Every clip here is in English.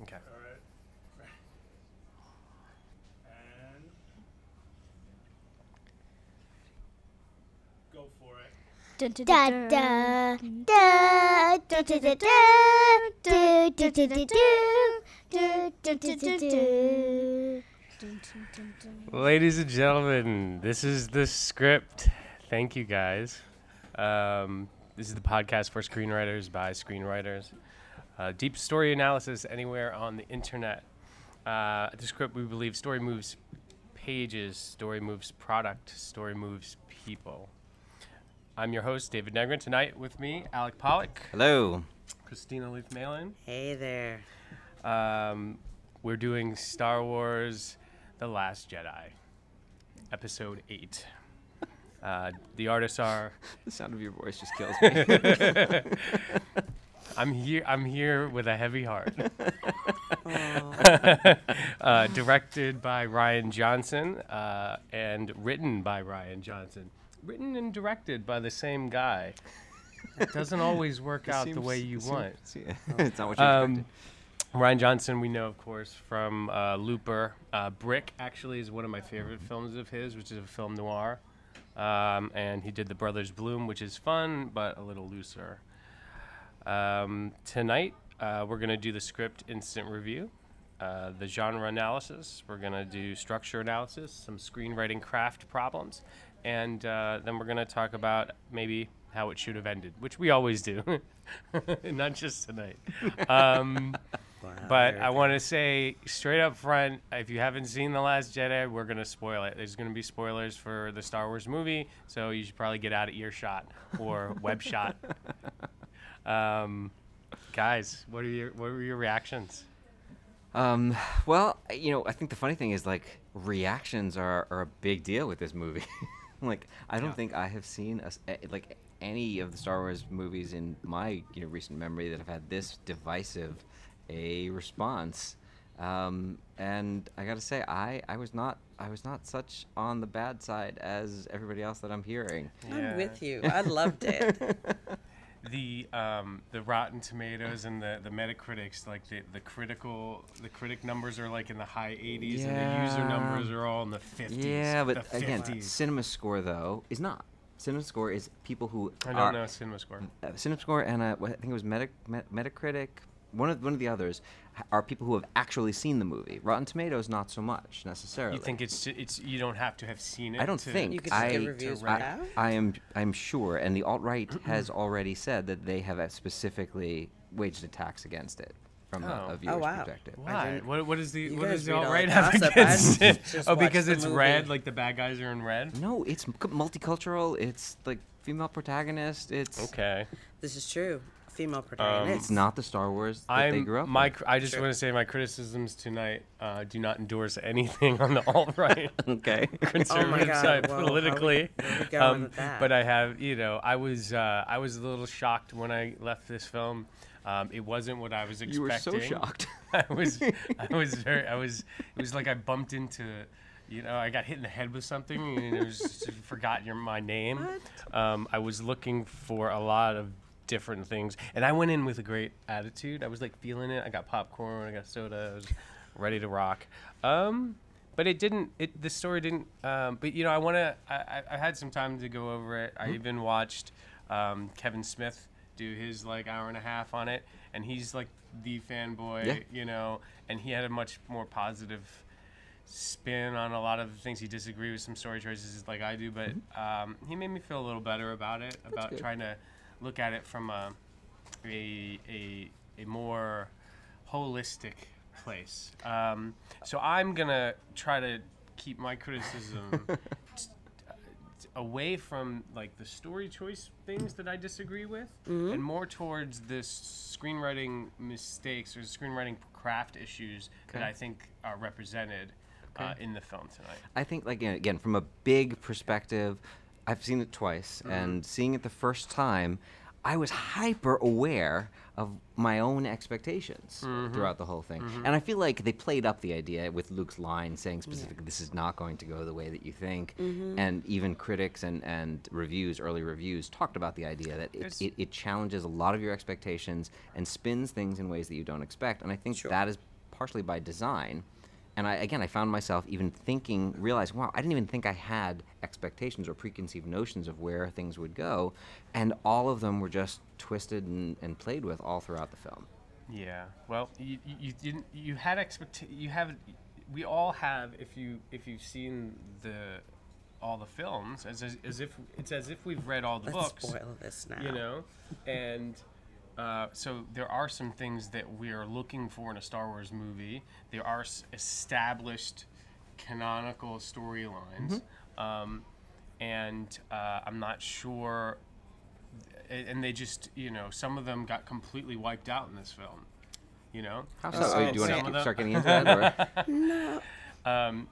Okay. All right. And go for it. Da da da da da da da da do do do do do do do do do. Ladies and gentlemen, this is the script. Thank you, guys. This is the podcast for screenwriters by screenwriters. Deep story analysis anywhere on the internet. The script, we believe, story moves pages, story moves product, story moves people. I'm your host, David Negrin. Tonight with me, Alec Pollock. Hello. Christina Leith Malin. Hey there. We're doing Star Wars The Last Jedi, Episode 8. The artists are... The sound of your voice just kills me. I'm here with a heavy heart. Directed by Rian Johnson and written by Rian Johnson. Written and directed by the same guy. It doesn't always work out the way you want. It's not what you expected. Rian Johnson, we know, of course, from Looper. Brick, actually, is one of my favorite films of his, which is a film noir. And he did The Brothers Bloom, which is fun, but a little looser. Tonight, we're going to do the script instant review, the genre analysis. We're going to do structure analysis, some screenwriting craft problems, and then we're going to talk about maybe how it should have ended, which we always do, not just tonight. But I want to say straight up front, if you haven't seen The Last Jedi, we're going to spoil it. There's going to be spoilers for the Star Wars movie, so you should probably get out of earshot or web shot. Guys, what were your reactions? Well, I think the funny thing is, like, reactions are a big deal with this movie. Like, I don't think I have seen any of the Star Wars movies in my recent memory that have had this divisive a response. And I gotta say, I was not such on the bad side as everybody else that I'm hearing. Yeah. I'm with you. I loved it. The Rotten Tomatoes and the Metacritics, like the critic numbers are like in the high 80s, and the user numbers are all in the 50s. Yeah, but again, 50s. Cinema Score though is not. Cinema Score is people who I don't know Cinema Score. Cinema Score and I think it was Metacritic. One of the others are people who have actually seen the movie. Rotten Tomatoes, not so much necessarily. You think it's you don't have to have seen it? I don't think. You could just get reviews without? I'm sure, and the alt-right has already said that they have specifically waged attacks against it from a viewer's perspective. Why? What is the read all alt-right the have gossip. against I it? just Oh, watched because the it's movie. red, like the bad guys are in red? No, it's multicultural. It's like female protagonist. It's Okay. This is true. Female protagonist. It's not the Star Wars that they grew up with. I just want to say my criticisms tonight do not endorse anything on the alt-right. Okay. Conservative God, side well, politically. where are we going with that? But I have, I was a little shocked when I left this film. It wasn't what I was expecting. You were so shocked. It was like I bumped into, I got hit in the head with something and it was forgot my name. I was looking for a lot of different things, and I went in with a great attitude. I was like feeling it. I got popcorn, I got soda, I was ready to rock. But the story didn't. But I had some time to go over it. I even watched Kevin Smith do his like hour and a half on it, and he's like the fanboy, and he had a much more positive spin on a lot of the things. He disagreed with some story choices like I do, but he made me feel a little better about it, about trying to look at it from a more holistic place. So I'm gonna try to keep my criticism away from like the story choice things that I disagree with, and more towards this screenwriting mistakes or screenwriting craft issues that I think are represented in the film tonight. I think, like, again, from a big perspective, I've seen it twice, and seeing it the first time, I was hyper aware of my own expectations throughout the whole thing. And I feel like they played up the idea with Luke's line saying specifically, this is not going to go the way that you think. And even critics and early reviews talked about the idea that it challenges a lot of your expectations and spins things in ways that you don't expect. And I think that is partially by design. And I found myself even realizing, wow, I didn't even think I had expectations or preconceived notions of where things would go. And all of them were just twisted and played with all throughout the film. Yeah. Well, you didn't. You had You have. We all have. If you've seen all the films, as if we've read all the books. Let's spoil this now. You know, and. So there are some things that we are looking for in a Star Wars movie. There are established canonical storylines, and I'm not sure. And they just, some of them got completely wiped out in this film. How so? Do you want to start getting into that? Or? No.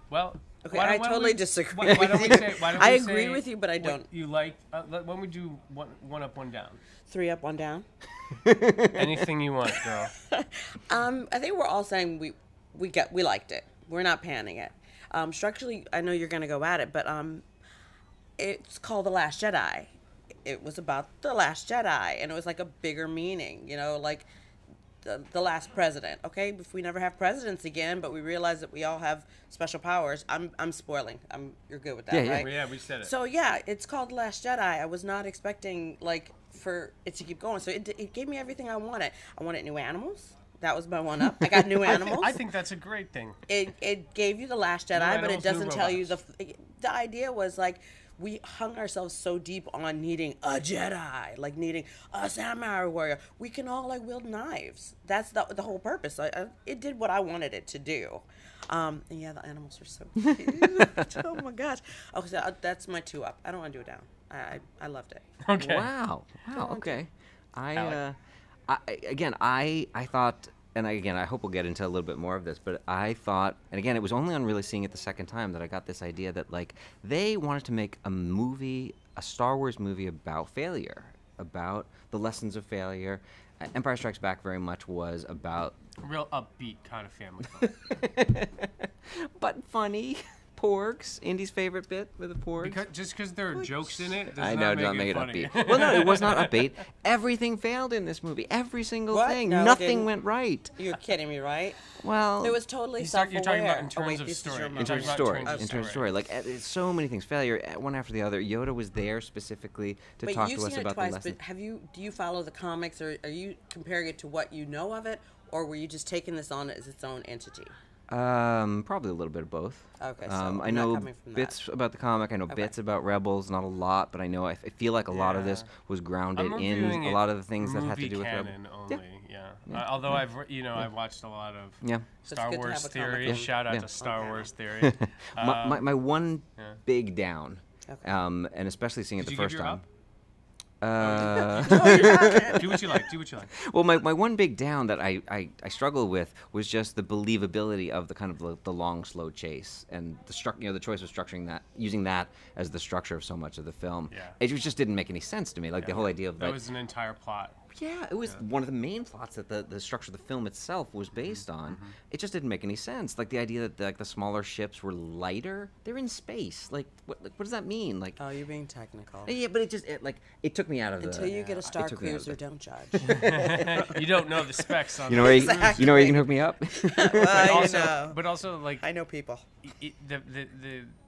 Well. Okay, I totally disagree why don't we with say, you. why don't I we agree say with you, but I don't. You like? When we do one up, one down. 3 up, 1 down. Anything you want, girl. I think we're all saying we liked it. We're not panning it. Structurally, I know you're gonna go at it, but it's called The Last Jedi. It was about the Last Jedi, and it was like a bigger meaning. Like the last president. Okay, if we never have presidents again, but we realize that we all have special powers. I'm spoiling. You're good with that, right? Yeah, we said it. So yeah, it's called The Last Jedi. I was not expecting for it to keep going. So it gave me everything I wanted. I wanted new animals. That was my one up. I got new animals. I think that's a great thing. It gave you The Last Jedi, but it doesn't tell you the idea was we hung ourselves so deep on needing a Jedi, needing a samurai warrior. We can all wield knives. That's the whole purpose. It did what I wanted it to do. And yeah, the animals are so cute. Oh my gosh. Okay, so that's my 2 up. I don't want to do it down. I loved it. Okay. Wow. Okay. I thought, and again, I hope we'll get into a little bit more of this, but I thought, and again, it was only on really seeing it the second time that I got this idea that they wanted to make a Star Wars movie about failure, about the lessons of failure. Empire Strikes Back very much was about real upbeat kind of family film. but funny. Porgs, Indy's favorite bit with the porgs. Just because there are jokes in it, does not make it funny. upbeat. Well, no, it was not upbeat. Everything failed in this movie. Every single thing. No, Nothing went right. You're kidding me, right? Well, it was totally self-aware. You're talking about in terms of story. In terms of story. It's so many things. Failure, one after the other. Yoda was there specifically to talk to us about the lesson. But do you follow the comics, or are you comparing it to what you know of it, or were you just taking this on as its own entity? Probably a little bit of both. Okay, so I know bits about the comic. I know bits about Rebels, not a lot, but I know I feel like a lot of this was grounded in a lot of the things that had to do with Rebels. Only, yeah. Although I've watched a lot of Star Wars Theory. Shout out to Star Wars Theory. My one big down, and especially seeing it the first time. Do what you like. Well, my one big down that I struggled with was just the believability of the kind of the long, slow chase and the choice of structuring that, using that as the structure of so much of the film. Yeah. It just didn't make any sense to me. The whole idea of that was an entire plot. Yeah, it was one of the main plots that the structure of the film itself was based on. Mm-hmm. It just didn't make any sense. The idea that the smaller ships were lighter. They're in space. What does that mean? Oh, you're being technical. Yeah, but it took me out of Until you get a Star Cruiser, don't judge. You don't know the specs on. You know where you can hook me up. But also I know people.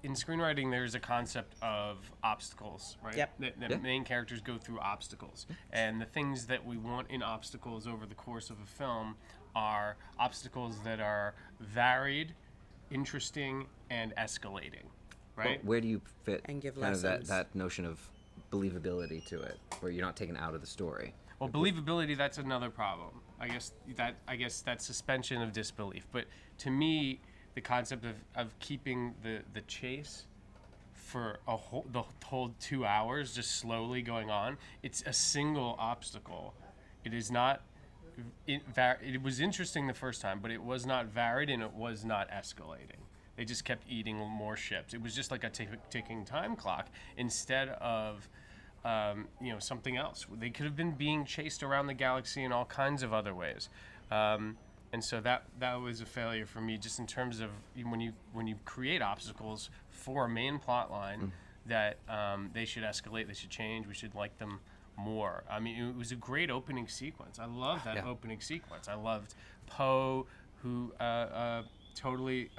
In screenwriting, there's a concept of obstacles, right? Yep. The main characters go through obstacles, and the things that we want in obstacles over the course of a film are obstacles that are varied, interesting, and escalating, right? Well, where do you fit and give kind lessons. of that notion of believability to it, where you're not taken out of the story? Well, believability, that's another problem. I guess that's suspension of disbelief. But to me, the concept of keeping the chase for the whole 2 hours just slowly going on, it's a single obstacle. It is not. It was interesting the first time, but it was not varied and it was not escalating. They just kept eating more ships. It was just like a ticking time clock instead of something else. They could have been being chased around the galaxy in all kinds of other ways. And so that was a failure for me, just in terms of when you create obstacles for a main plot line that they should escalate, they should change, we should like them more. I mean, it was a great opening sequence. I loved that opening sequence. I loved Poe, who totally,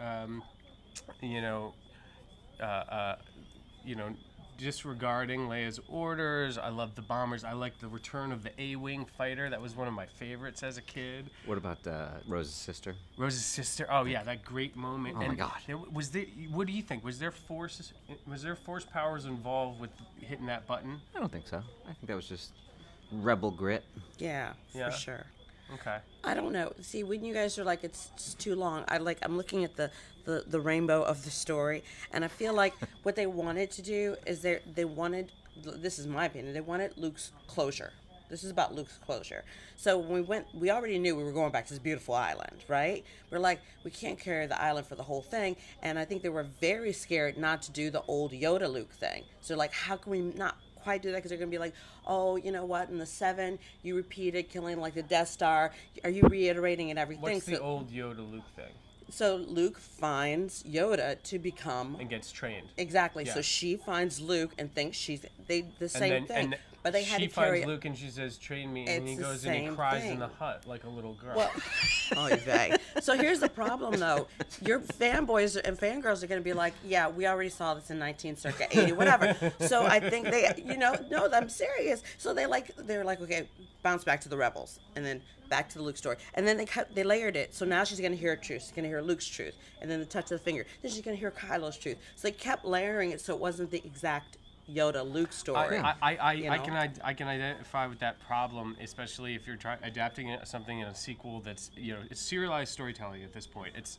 disregarding Leia's orders. I loved the bombers. I liked the return of the A-wing fighter. That was one of my favorites as a kid. What about Rose's sister? Rose's sister. Oh yeah, that great moment. Oh my God. What do you think? Was there force powers involved with hitting that button? I don't think so. I think that was just rebel grit. Yeah, Yeah. for sure. Okay. I don't know. See, when you guys are like, it's too long, I'm looking at the rainbow of the story, and I feel like what they wanted to do is they wanted, this is my opinion, they wanted Luke's closure. This is about Luke's closure. So when we already knew we were going back to this beautiful island, right? We're like, we can't carry the island for the whole thing, and I think they were very scared not to do the old Yoda Luke thing. So like, how can we not quite do that? Because they're going to be like, oh, you know what, in the 7 you repeated killing like the Death Star, are you reiterating and everything? What's the old Yoda Luke thing? So Luke finds Yoda to become And gets trained. exactly. Yeah. So she finds Luke and thinks she's the same thing. And But they had she to carry finds Luke and she says, "Train me," It's and he the goes and he same cries thing. in the hut like a little girl. Well, oh, vey. So here's the problem, though. Your fanboys and fangirls are going to be like, yeah, we already saw this in 19 circa 80, whatever. So I think they, no, I'm serious. So they're like, okay, bounce back to the rebels, and then back to the Luke story. And then they layered it. So now she's going to hear truth. She's going to hear Luke's truth. And then the touch of the finger. Then she's going to hear Kylo's truth. So they kept layering it so it wasn't the exact Yoda Luke story. I can identify with that problem, especially if you're adapting something in a sequel that's it's serialized storytelling at this point. It's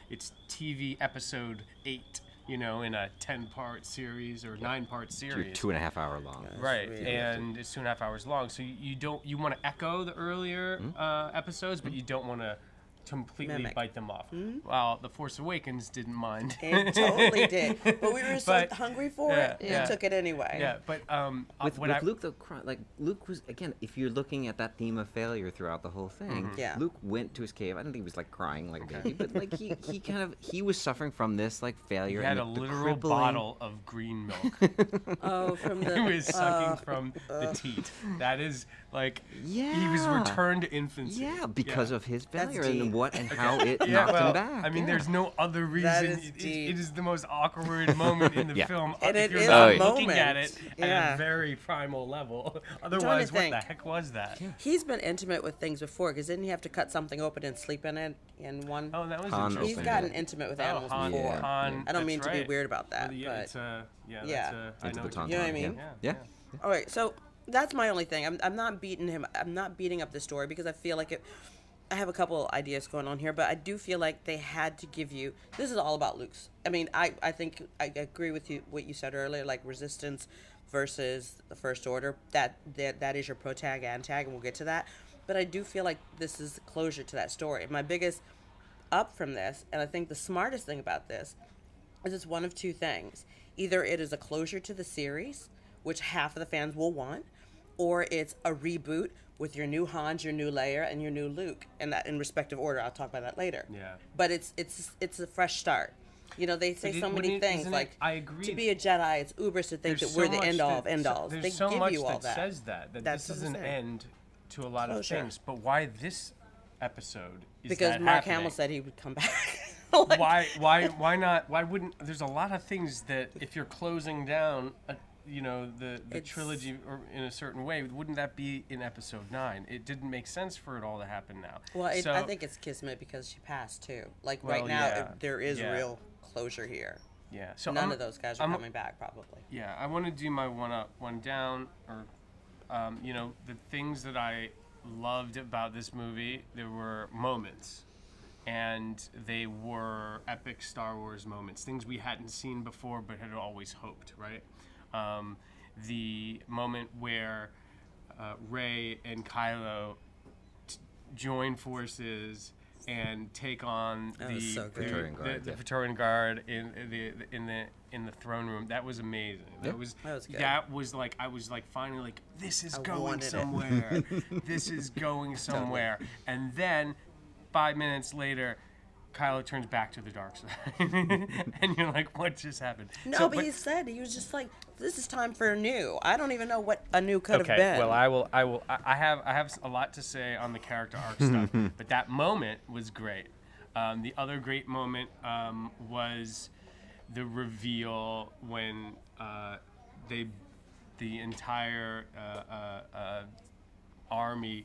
it's TV episode 8, in a 10-part series or 9-part series. 2.5 hour long. Right, really and it's 2.5 hours long. So you want to echo the earlier episodes, but you don't want to completely Mimic. bite them off. Well, The Force Awakens didn't mind. It totally did. But we were so hungry for it, we took it anyway. Yeah, but With Luke, though, like Luke was, again, if you're looking at that theme of failure throughout the whole thing, Yeah. Luke went to his cave. I don't think he was like crying like a baby, but like he was suffering from this like failure. he had and a the literal crippling- bottle of green milk. Oh, from the... He was sucking from the teat. That is like he was Yeah. returned to infancy. Yeah, because of his That's failure deep. and what and how it knocked him back. I mean, yeah. there's no other reason. That is It deep. is the most awkward moment in the Yeah. film. And if it you're is not a looking at moment. it at Yeah. a very primal level. Otherwise, what think. the heck was that? He's been intimate with things before, because didn't he have to cut something open and sleep in it in one? Oh, that was Han interesting. He's opened gotten it. intimate with Oh, animals Han, before. Han, I don't mean that's to be right. weird about that, Well, but it's yeah. I Into know the what You know what I tauntaun, mean? Yeah. all right. So that's my only thing. I'm not beating him. I'm not beating up the story, because I feel like it. I have a couple ideas going on here, but I do feel like they had to give you. This is all about Luke's. I mean, I think I agree with you what you said earlier, like Resistance versus the First Order. That is your pro-tag and tag, and we'll get to that. But I do feel like this is closure to that story. My biggest up from this, and I think the smartest thing about this, is it's one of two things. Either it is a closure to the series, which half of the fans will want, or it's a reboot with your new Hans, your new Leia, and your new Luke, and that in respective order. I'll talk about that later. Yeah. But it's a fresh start. They say But so many wouldn't things isn't like I agree. to be a Jedi, it's ubers to think There's that we're so the much end all that- of end alls. There's They so give much you all that that. says that That's this is what I'm an saying. end to a lot of Closure. things. But why this episode is Because that Mark happening? Hamill said he would come back. Like, Why not? Why wouldn't? There's a lot of things that if you're closing down, the It's- trilogy or in a certain way, wouldn't that be in episode 9? It didn't make sense for it all to happen now. Well, So- I think it's kismet because she passed too. Like Well, right now, yeah, there is yeah. real closure here. yeah. So None of those guys are I'm- coming back, probably. Yeah, I want to do my one up, one down, or the things that I loved about this movie. There were moments, and they were epic Star Wars moments, things we hadn't seen before but had always hoped. Right, the moment where Rey and Kylo join forces and take on That the was so good. Praetorian Guard, the yeah. Praetorian Guard in the throne room. That was amazing. Yeah. That was good. That was like I was like finally like this is I going wanted it. somewhere. This is going somewhere. And then 5 minutes later, Kylo turns back to the dark side, and you're like, "What just happened?" No, So, but he said he was just like, "This is time for a new." I don't even know what a new could have okay. been. Well, I have a lot to say on the character arc stuff, but that moment was great. The other great moment was the reveal when the entire army,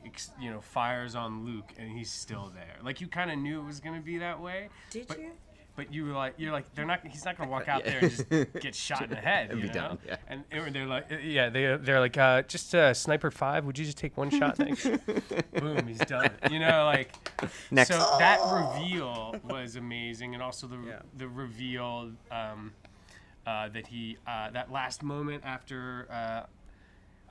fires on Luke, and he's still there. Like you kind of knew it was gonna be that way. Did you? But you're like, he's not gonna walk out there and just get shot in the head. And You be know? done, yeah. And they're like, they're like, just Sniper 5. Would you just take one shot? Thanks. Boom, he's done. Next. So that reveal was amazing, and also the reveal that he that last moment after.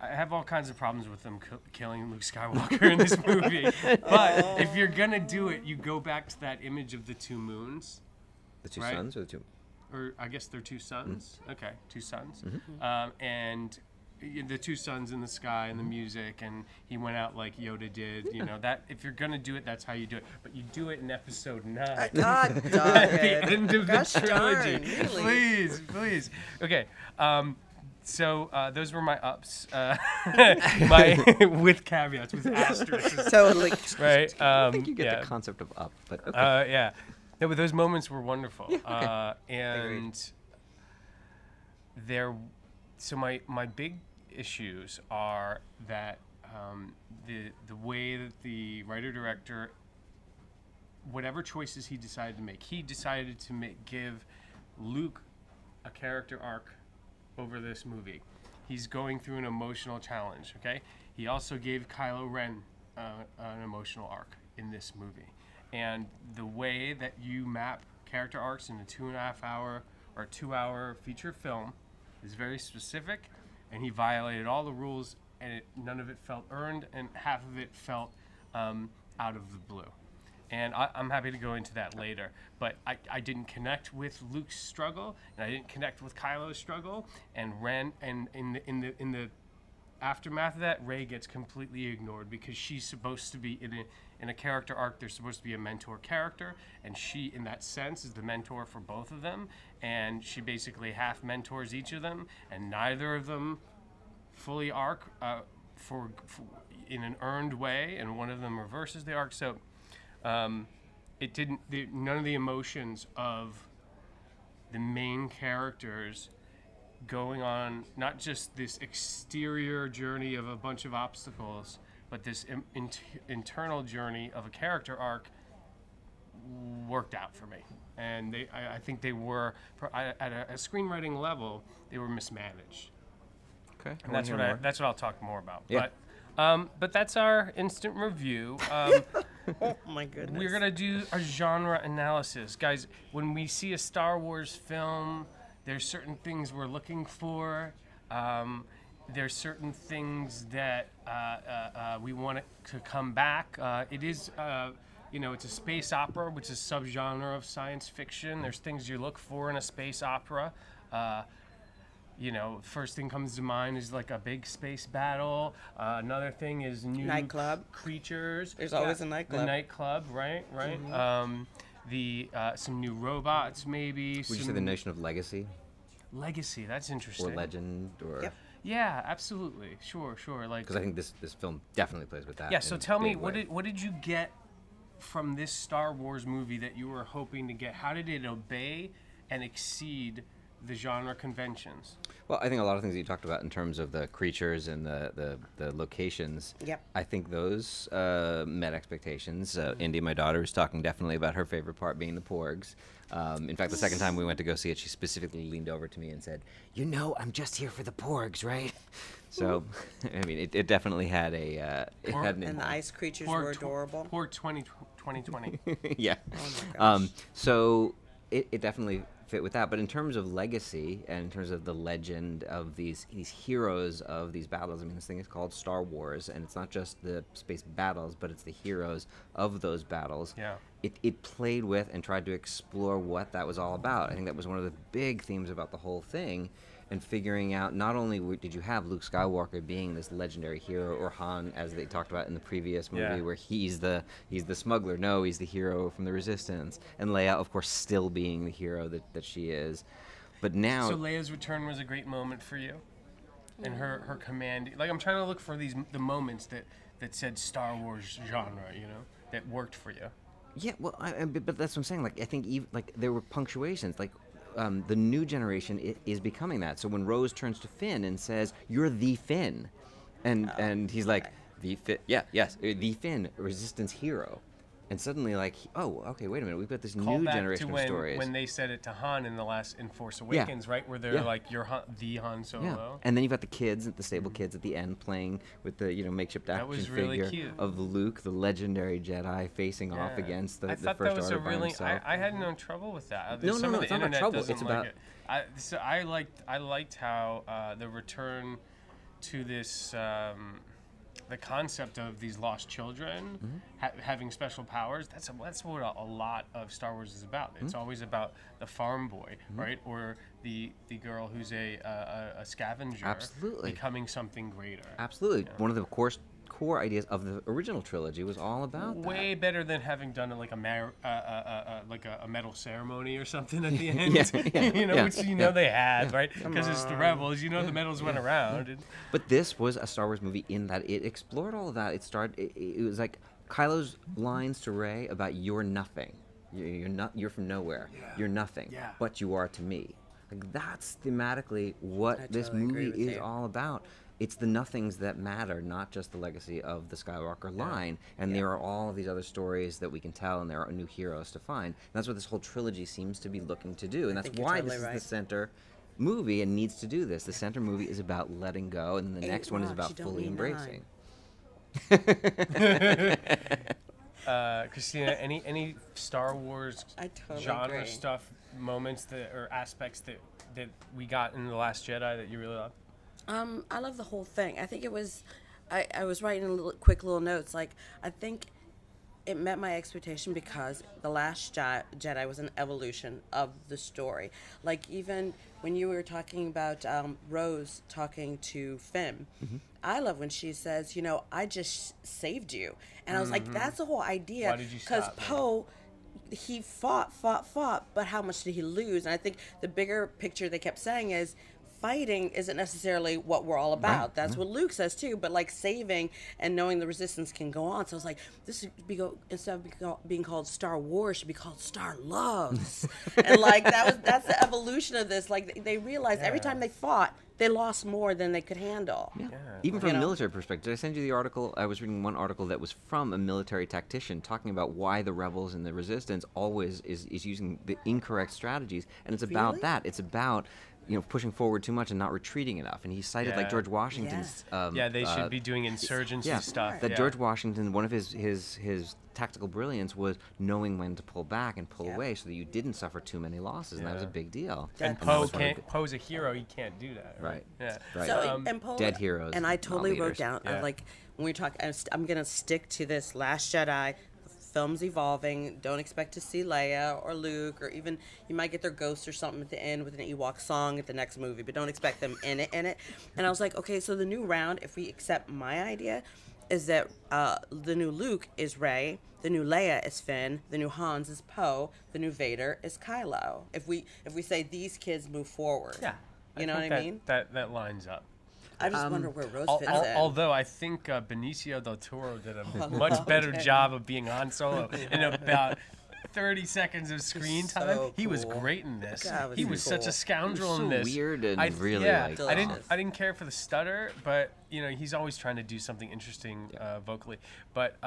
I have all kinds of problems with them killing Luke Skywalker in this movie. But if you're going to do it, you go back to that image of the two moons. The two right? sons or the two? Or I guess they're two suns. Okay, two suns. Mm-hmm. And the two suns in the sky and the music. And he went out like Yoda did. That if you're going to do it, that's how you do it. But you do it in episode 9. God, At the end of Gosh the trilogy. darn, really? Please. Okay. So those were my ups, with caveats, with asterisks, Totally. right? I think you get the concept of up, but okay. Yeah. No, but those moments were wonderful. Yeah, okay. And so my big issues are that the way that the writer-director, whatever choices he decided to make, he decided to give Luke a character arc over this movie. He's going through an emotional challenge, okay? He also gave Kylo Ren an emotional arc in this movie. And the way that you map character arcs in a 2.5 hour or 2 hour feature film is very specific, and he violated all the rules, and none of it felt earned, and half of it felt out of the blue. And I'm happy to go into that later. But I didn't connect with Luke's struggle, and I didn't connect with Kylo's struggle. And Ren, and in the aftermath of that, Rey gets completely ignored because she's supposed to be in a character arc. There's supposed to be a mentor character, and she, in that sense, is the mentor for both of them. And she basically half mentors each of them, and neither of them fully arc for in an earned way, and one of them reverses the arc. So. It didn't. None of the emotions of the main characters going on not just this exterior journey of a bunch of obstacles, but this internal journey of a character arc worked out for me. And I think they were at a screenwriting level, they were mismanaged. Okay. And that's what I'll talk more about. Yeah. But that's our instant review. Oh my goodness. We're going to do a genre analysis. Guys, when we see a Star Wars film, there's certain things we're looking for. There's certain things that we want it to come back. It is, it's a space opera, which is a subgenre of science fiction. There's things you look for in a space opera. First thing comes to mind is like a big space battle. Another thing is new Nightclub. creatures. There's always a nightclub. The nightclub, right? Mm-hmm. Some new robots, maybe. Would you say the notion of legacy Legacy? That's interesting. or legend or? Yep. Yeah, absolutely. Sure. Like. Because I think this film definitely plays with that. Yeah. So in a tell me, big way. what did you get from this Star Wars movie that you were hoping to get? How did it obey and exceed the genre conventions? Well, I think a lot of things that you talked about in terms of the creatures and the locations. Yep. I think those met expectations. Indy, my daughter, was talking definitely about her favorite part being the porgs. In fact, the second time we went to go see it, she specifically leaned over to me and said, I'm just here for the porgs, right? So, I mean, it definitely had a... it had an And the ice creatures were adorable. Porg 2020. yeah. Oh my gosh. So it definitely fit with that. But in terms of legacy and in terms of the legend of these heroes of these battles, I mean, this thing is called Star Wars, and it's not just the space battles, but it's the heroes of those battles. Yeah. It played with and tried to explore what that was all about. I think that was one of the big themes about the whole thing, and figuring out not only did you have Luke Skywalker being this legendary hero, or Han, as they talked about in the previous movie, where he's the smuggler. No, he's the hero from the Resistance, and Leia, of course, still being the hero that she is. But now, so Leia's return was a great moment for you, and her command. Like, I'm trying to look for the moments that said Star Wars genre, that worked for you. Yeah, well, but that's what I'm saying. Like, I think even like there were punctuations, like. The new generation is becoming that. So when Rose turns to Finn and says, "You're the Finn," and he's like, "The Finn, the Finn, Resistance hero," and suddenly like, oh, okay, wait a minute, we've got this Call new back generation to of stories. when they said it to Han in Force Awakens, right? Where they're like, "You're the Han Solo." Yeah, and then you've got the kids, the stable kids at the end, playing with the makeshift action was really figure cute. of Luke, the legendary Jedi, facing off against the I thought First that was Order a by really. himself. I had no trouble with that. No, Some of the it's not about internet trouble. doesn't It's like about. it. I liked how the return to this. The concept of these lost children having special powers, that's what a lot of Star Wars is about. It's always about the farm boy, right? Or the girl who's a scavenger, Absolutely. becoming something greater. Absolutely. One of the core ideas of the original trilogy was all about Way that. better than having done like a medal ceremony or something at the end. Which they had, right? Because it's the rebels. The medals went around. And, But this was a Star Wars movie in that it explored all of that. It was like Kylo's lines to Rey about "You're nothing. You're from nowhere. You're nothing. But you are to me." Like, that's thematically what this totally agree movie with is you. all about. It's the nothings that matter, not just the legacy of the Skywalker line. And there are all of these other stories that we can tell, and there are new heroes to find. And that's what this whole trilogy seems to be looking to do. And that's think you're why totally this right. is the center movie and needs to do this. The center movie is about letting go, and the next one is rocks, about you don't fully need embracing. Christina, any Star Wars I totally genre agree. stuff, moments or aspects that we got in The Last Jedi that you really loved? I love the whole thing. I think it was, I was writing quick little notes. Like, I think it met my expectation because The Last Jedi was an evolution of the story. Like, even when you were talking about Rose talking to Finn, I love when she says, I just saved you. And I was like, that's the whole idea. Why did you Because stop me? Poe, he fought, but how much did he lose? And I think the bigger picture they kept saying is, fighting isn't necessarily what we're all about. Right. That's what Luke says too. But like saving and knowing the Resistance can go on. So I was like, this should instead of being called Star Wars, should be called Star Loves. And like that's the evolution of this. Like they realized every time they fought, they lost more than they could handle. Yeah. Even from a military perspective. Did I send you the article? I was reading one article that was from a military tactician talking about why the rebels and the Resistance always is using the incorrect strategies. And it's about that. It's about pushing forward too much and not retreating enough. And he cited like George Washington's. They should be doing insurgency stuff. That George Washington, one of his tactical brilliance was knowing when to pull back and pull away so that you didn't suffer too many losses, and that was a big deal. And Poe's a hero. He can't do that. Right. Yeah. Right. So and Poe, Dead heroes. And I totally not wrote leaders. down like when we talk. I'm gonna stick to this Last Jedi. Film's evolving. Don't expect to see Leia or Luke, or even you might get their ghosts or something at the end with an Ewok song at the next movie, but don't expect them in it. And I was like, okay, so the new round, if we accept my idea, is that the new Luke is Rey, the new Leia is Finn, the new Hans is Poe, the new Vader is Kylo. If we say these kids move forward, you know what I mean? That lines up. I just wonder where Rose fits in. Although I think Benicio del Toro did a much better job of being Han Solo in about 30 seconds of screen time. So He was cool. great in this. God, He was such a scoundrel so in this. weird and really, like, I delicious. didn't care for the stutter, but he's always trying to do something interesting vocally. But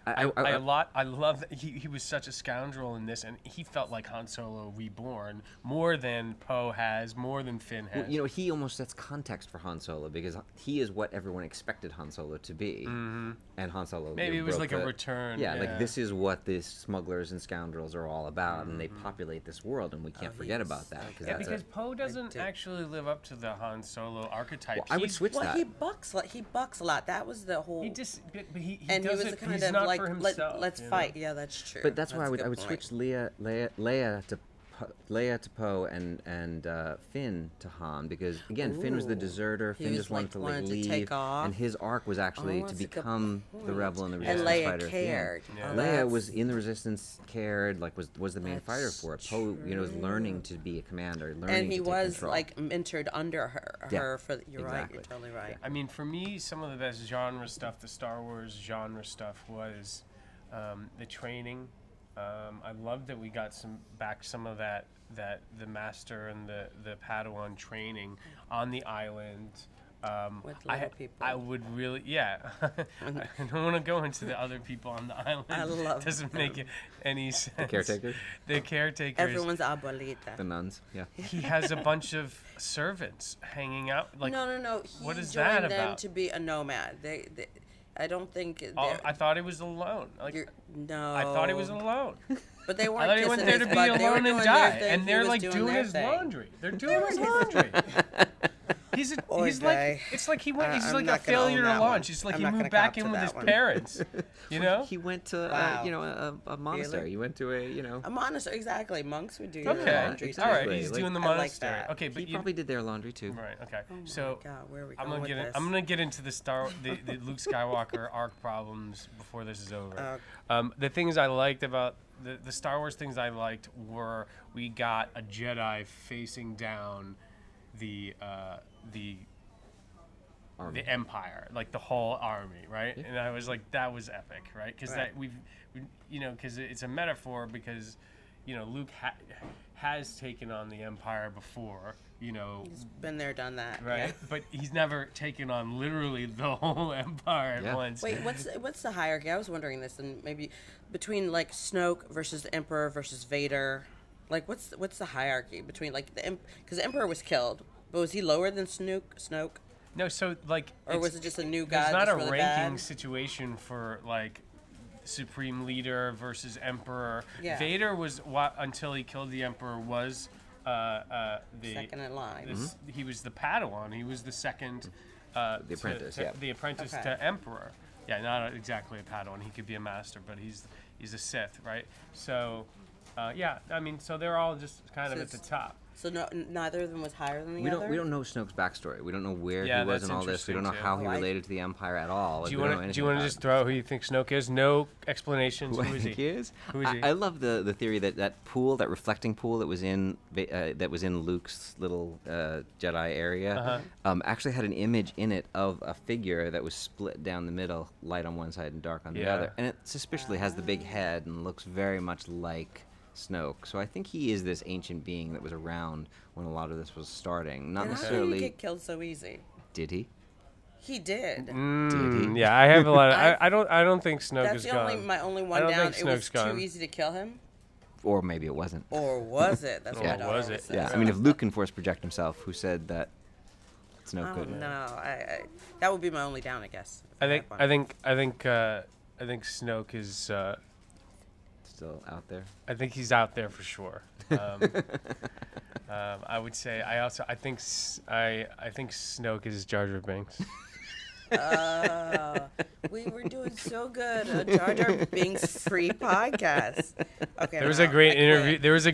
I love that he was such a scoundrel in this, and he felt like Han Solo reborn more than Poe has, more than Finn has. Well, he almost sets context for Han Solo because he is what everyone expected Han Solo to be, and Han Solo maybe it was like a return. Yeah, like this is what the smugglers and scoundrels are all about, and they populate this world, and we can't forget about that. Because Poe doesn't actually live up to the Han Solo archetype. Well, I would switch that. He bucks a lot. That was the whole. He just, but he and does he was it. kind He's of not like, for himself. let's fight. Yeah, that's true. But that's why I a good would point. switch Leia to Poe and Finn to Han, because again Finn was the deserter. Finn just wanted to leave, take off. and his arc was actually to become the rebel and the resistance And Leia fighter. cared. Yeah. Leia was in the resistance, cared, like was the main fighter for it. Poe, was learning to be a commander, learning and he to take was control. like mentored under her. You're right. You're totally right. I mean, for me, some of the best genre stuff, the Star Wars genre stuff, was the training. I love that we got some of that the master and the Padawan training on the island. With little people. I would really, I don't want to go into the other people on the island. I love doesn't make any sense. The caretakers? The caretakers. Everyone's abuelita. The nuns, yeah. He has a bunch of servants hanging out. Like, No. what is He that joined them about? to be a nomad. They I don't think. I thought he was alone. No. I thought he was alone. But they I weren't. thought he went there to be alone and die, and they're like doing his laundry. They're doing his laundry. He's like, it's like he went. He's like a failure to launch. It's like he moved back in with his parents. You know. He went to a monastery. Really? He went to a monastery. Exactly. Monks would do okay. their laundry. All right. Exactly. He's Like, doing the I like monastery. that. Okay, but he probably did their laundry too. Right. Okay. Oh So my God, where are we I'm going gonna with this? I'm gonna get into the Luke Skywalker arc problems before this is over. The things I liked about the Star Wars things I liked were we got a Jedi facing down the Empire, like the whole army, right? Yeah. And I was like, that was epic, right? Because because it's a metaphor, because Luke has taken on the Empire before. He's been there, done that, right? Yeah. But he's never taken on literally the whole Empire at once. Wait, what's the hierarchy? I was wondering this, and maybe between like Snoke versus the Emperor versus Vader, like what's the hierarchy between like because the Emperor was killed, but was he lower than Snoke? No, so like, or was it just a new guy? It's not a really ranking bad? situation for like Supreme Leader versus Emperor. Yeah. Vader was until he killed the Emperor was the second in line. He was the Padawan. He was the second. The apprentice. The apprentice to Emperor. Yeah, not exactly a Padawan. He could be a master, but he's a Sith, right? So, I mean, so they're all just kind of at the top. So neither of them was higher than the other? We don't know Snoke's backstory. We don't know where he was that's in all this. We don't know how he related to the Empire at all. Do you want to just throw out who you think Snoke is? No explanations. Who is I think he is? Who is he? I love the theory that pool, that reflecting pool that was in Luke's little Jedi area, actually had an image in it of a figure that was split down the middle, light on one side and dark on the other, and it suspiciously has the big head and looks very much like Snoke. So I think he is this ancient being that was around when a lot of this was starting. Not necessarily. How did he get killed so easy? Did he? He did. Did he? Yeah, I have a lot of. I don't think Snoke is gone. That's my only one down. It was too easy to kill him. Or maybe it wasn't. Or was it? That's what I was it? Yeah, I mean, if Luke can force project himself, who said that Snoke couldn't? No, I that would be my only down, I guess. I think Snoke is. Still out there. I think he's out there for sure. I would say. I think Snoke is Jar Jar Binks. We were doing so good. A Jar Jar Binks free podcast. Okay. There was a great interview. There was a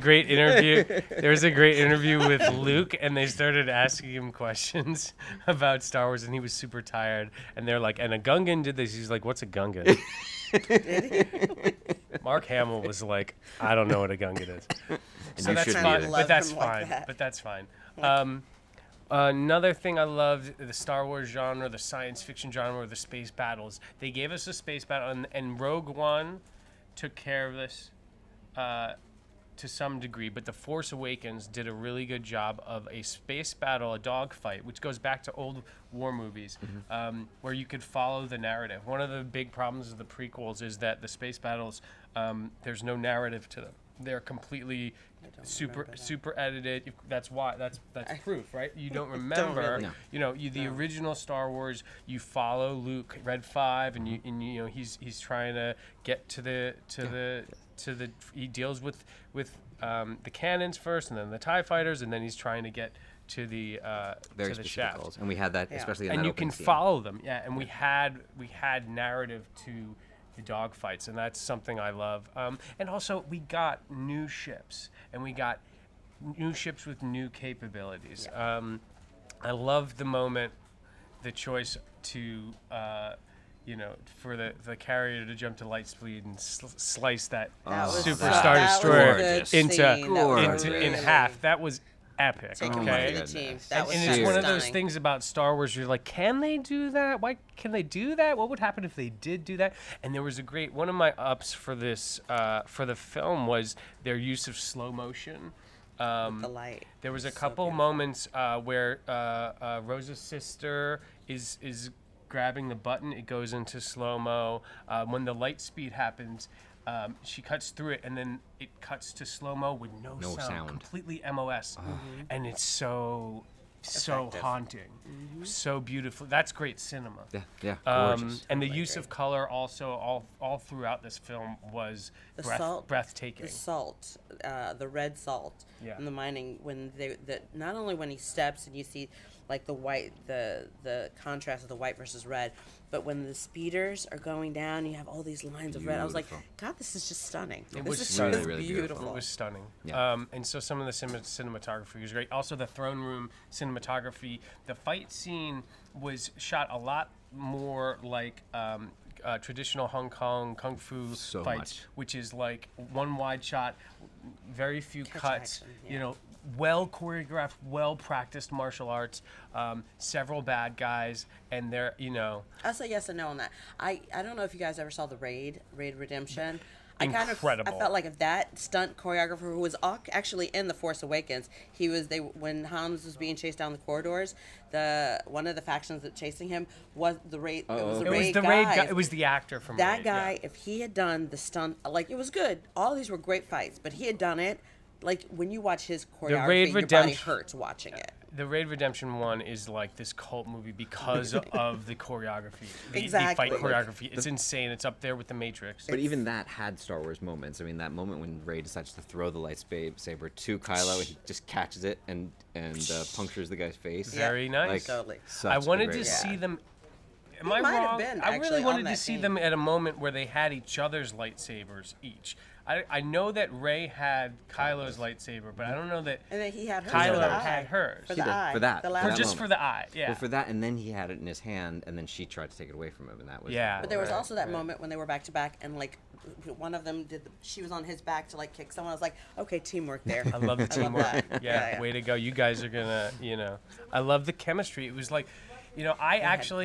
great interview with Luke, and they started asking him questions about Star Wars, and he was super tired. And they're like, "And a Gungan did this." He's like, "What's a Gungan?" Mark Hamill was like, "I don't know what a Gungan is." So that's fine. But that's fine. But that's fine. Another thing I loved, the Star Wars genre, the science fiction genre, the space battles. They gave us a space battle, and Rogue One took care of this. to some degree, but The Force Awakens did a really good job of a space battle, a dogfight, which goes back to old war movies, where you could follow the narrative. One of the big problems of the prequels is that the space battles, there's no narrative to them. They're completely super edited. That's why that's proof, right? You don't remember. really. No. You know, the original Star Wars. You follow Luke, Red 5, and you know he's trying to get to the he deals with the cannons first, and then the TIE fighters, and then he's trying to get to the Very to the specific shaft. goals. And we had that, especially in And that you opening can scene. follow them, and we had narrative to the dogfights, and that's something I love. And also, we got new ships, and we got new ships with new capabilities. I love the moment, the choice to, for the carrier to jump to light speed and slice that Super Star Destroyer in half. That was epic. Taking my one for the goodness. team. That was And so it's one of those stunning. things about Star Wars. You're like, can they do that? Why can they do that? What would happen if they did do that? And there was one of my ups for this for the film was their use of slow motion. The light. There was a So couple beautiful. moments where Rosa's sister is grabbing the button. It goes into slow mo. When the light speed happens, she cuts through it, and then it cuts to slow mo with no sound, completely MOS, and it's so Effective. haunting, so beautiful. That's great cinema. Yeah, gorgeous. And the use of color also all throughout this film was The salt, breathtaking. The salt, the red salt, Yeah. in the mining. When not only when he steps and you see like the white, the contrast of the white versus red, but when the speeders are going down, you have all these lines of red. I was like, Beautiful. God, this is just stunning. It This was is stunning. just Really, really beautiful. It was stunning. Yeah. And so some of the cinematography was great. Also, the throne room cinematography. The fight scene was shot a lot more like traditional Hong Kong kung fu So fights, much. which is like one wide shot, very few cuts. action, You know, well choreographed, well practiced martial arts. Several bad guys, and they're I'll say yes and no on that. I don't know if you guys ever saw the Raid Redemption. Incredible. I felt like if that stunt choreographer who was actually in The Force Awakens, when Hans was being chased down the corridors, one of the factions that chasing him was the Raid. It was the it was Raid the guy. Raid guy. It was the actor from That Raid, guy, yeah. if he had done the stunt, like it was good. All these were great fights, but he had done it. Like when you watch his choreography, Raid your body Redemption- hurts watching it. The Raid Redemption 1 is like this cult movie because of the choreography. The Exactly. fight choreography. It's insane. It's up there with The Matrix. But even that had Star Wars moments. I mean, that moment when Rey decides to throw the lightsaber to Kylo, and he just catches it and punctures the guy's face. Very nice. Like, Totally. such I a wanted great to moment. see them. Am He I might have wrong? been, I really actually, on wanted to that see team. them at a moment where they had each other's lightsabers each. I know that Rey had Kylo's lightsaber, but I don't know that And then he had hers Kylo for the eye. had hers. For He the did, eye. for that, The for last that one. just for the eye. Yeah. Well, for that, and then he had it in his hand, and then she tried to take it away from him, and that was Yeah. But there was Right, also that moment when they were back to back, and like one of them she was on his back to like kick someone. I was like, okay, teamwork there. I love the I love teamwork. that. Yeah, way to go. You guys are gonna, I love the chemistry. It was like, I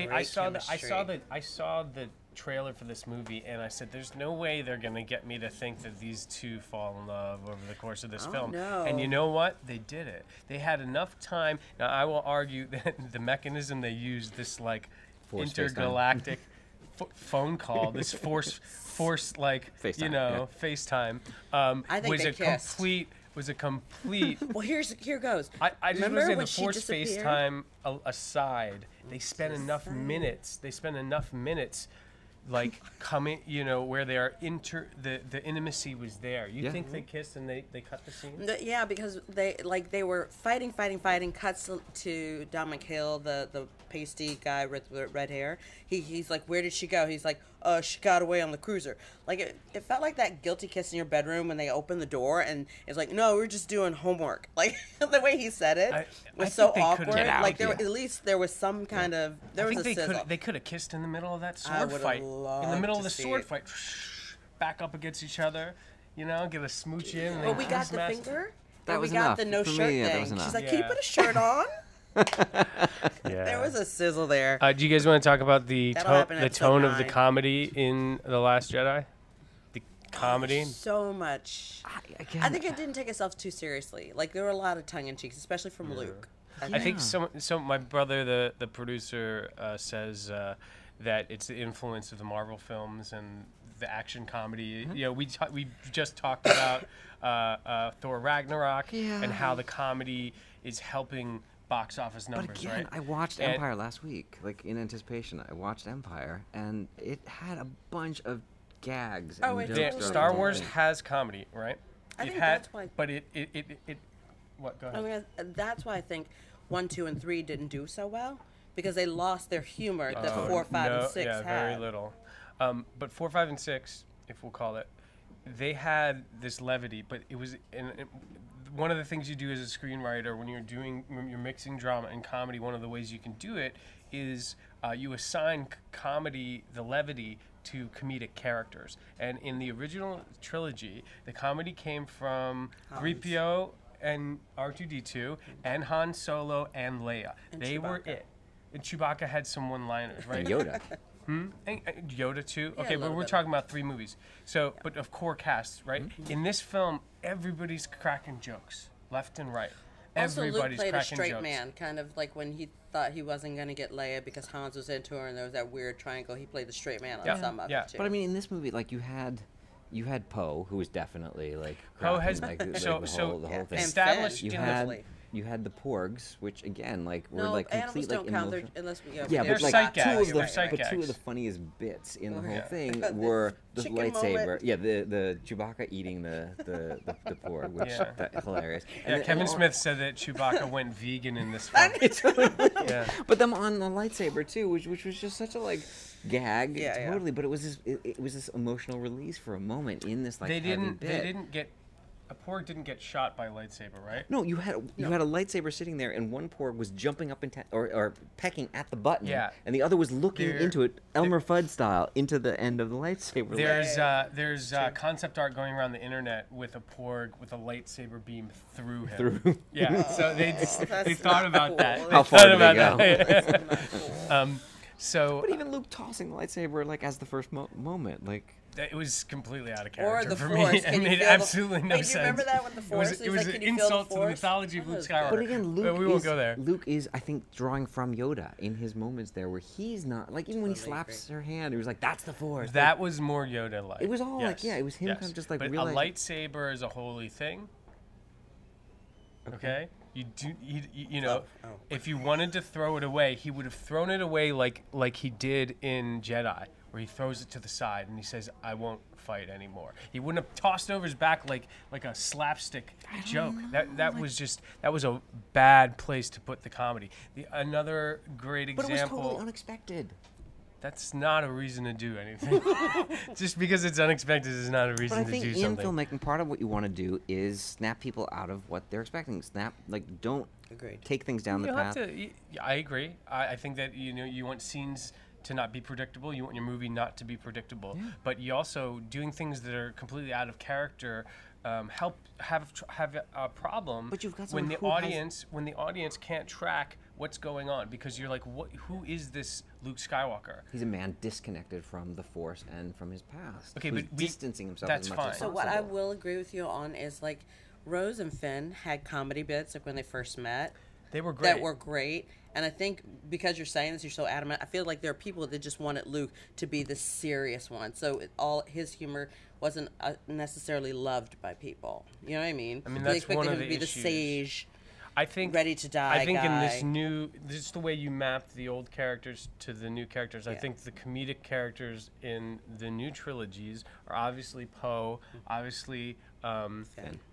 great saw the trailer for this movie, and I said, there's no way they're gonna get me to think that these two fall in love over the course of this film. no. And you know what? They did it. They had enough time. Now I will argue that the mechanism they used, this like Force intergalactic phone call, this force like FaceTime, FaceTime, I think was they a kissed. complete. Well, here goes. I just Remember want to say when the she Force disappeared? FaceTime aside, they spend enough minutes. They spend enough minutes, like coming, where they are the intimacy was there. You think they kissed and they cut the scene? Yeah, because they were fighting. Cuts to Dominic Hill, the pasty guy with red hair. He's like, where did she go? He's like, she got away on the cruiser. Like it felt like that guilty kiss in your bedroom when they open the door and it's like, no, we're just doing homework. Like the way he said it was I so think they could've awkward. get out, Like yeah. at least there was some kind of I was think a they sizzle. could have kissed in the middle of that I sword would've fight. In the loved middle to of the see sword it. fight, back up against each other. Get a smooch in. And But then we got kiss the mask. finger. That and was we got enough. the no For shirt me, yeah, that thing. was enough. She's like, can you Yeah. put a shirt on? Yeah. There was a sizzle there. Do you guys want to talk about the That'll happen in the episode tone of the 9. comedy in The Last Jedi? comedy. So much. I think it didn't take itself too seriously. Like there were a lot of tongue in cheeks, especially from Luke. I think so. My brother, the producer, says that it's the influence of the Marvel films and the action comedy. You know, we just talked about Thor Ragnarok and how the comedy is helping box office numbers. But again, right? I watched Empire last week, like in anticipation. I watched Empire, and it had a bunch of gags. Oh, and it jokes did. Star throughout the Wars thing. has comedy, right? I It think had, that's why. but it what? Go ahead. I mean, that's why I think 1, 2, and 3 didn't do so well because they lost their humor that 4, 5, and 6 had. very little. But 4, 5, and 6, if we'll call it, they had this levity, but it was one of the things you do as a screenwriter when you're mixing drama and comedy. One of the ways you can do it is you assign comedy the levity to comedic characters. And in the original trilogy, the comedy came from 3PO and R2-D2 and Han Solo and Leia. And they were Chewbacca. it. And Chewbacca had some one-liners, right? And Yoda. And Yoda too. Yeah, Okay, a but little we're bit. talking about 3 movies. So, but of core casts, right? In this film, everybody's cracking jokes left and right. Also, Luke Everybody's played a cracking straight jokes. man, kind of like when he thought he wasn't going to get Leia because Hans was into her and there was that weird triangle. He played the straight man on Yeah, some of yeah. it too. But I mean, in this movie, like you had Poe, who was definitely like Poe cracking, has like, the the whole whole Yeah, thing. and established Finn, You in had definitely. you had the Porgs, which again, like were No, like animals complete like don't count emotional. unless we Yeah, They're but like sight two gags, of they're the sight but two of gags. the funniest bits in the whole Yeah. thing This were the chicken lightsaber. moment. Yeah, the Chewbacca eating the Porg, which Yeah. that's hilarious. Yeah, then- Kevin and Smith said that Chewbacca went vegan in this film. Yeah. But them on the lightsaber too, which was just such a like gag, Yeah, totally. But it was this emotional release for a moment in this like They heavy didn't bit. get a Porg didn't get shot by a lightsaber, right? No, you had a lightsaber sitting there, and one Porg was jumping up and or pecking at the button, Yeah. and the other was looking There- into it, Elmer Fudd style, into the end of the lightsaber. There's concept art going around the internet with a Porg with a lightsaber beam through him. Through. Yeah, so they that's thought not about cool. that. How far thought did they about go? that. That's not cool. So But even Luke tossing the lightsaber like as the first moment, like it was completely out of Or character the for Force. me. Can It you made feel the- absolutely no Wait, sense. do you remember that with the Force? It He's was like, an "Can you feel the insult to the Force?" mythology of That Luke was good. Skywalker. But again, Luke we won't go there. Luke is, I think, drawing from Yoda in his moments there, where he's not like even when he Totally slaps her hand, he was like, "That's the Force." That was more Yoda-like. It was all like, Yes, yeah, it was him yes. kind of just like but realizing. a lightsaber is a holy thing. Okay. You know, Oh. if you wanted to throw it away, he would have thrown it away like he did in Jedi, where he throws it to the side and he says, "I won't fight anymore." He wouldn't have tossed it over his back like a slapstick joke. That was a bad place to put the comedy. Another great But it was example. totally unexpected. That's not a reason to do anything. Just because it's unexpected is not a But reason I to think do in something. filmmaking, part of what you want to do is snap people out of what they're expecting. Don't Agreed. take things down the You'll have path. to. I agree. I think that you want scenes to not be predictable. You want your movie not to be predictable. But you also doing things that are completely out of character help have a problem. But you've got when someone the who has- audience can't track what's going on, because you're like, who is this Luke Skywalker? He's a man disconnected from the Force and from his past. Okay, who's but distancing himself that's as much fine. as So possible. what I will agree with you on is like Rose and Finn had comedy bits like when they first met They were great. that were great. And I think because you're saying this, you're so adamant. I feel like there are people that just wanted Luke to be the serious one, so all his humor wasn't necessarily loved by people. You know what I mean? I mean, they that's expected one him of to the be the issues. sage, I think ready to die I think in guy. this is the way you mapped the old characters to the new characters. I think the comedic characters in the new trilogies are obviously Poe, obviously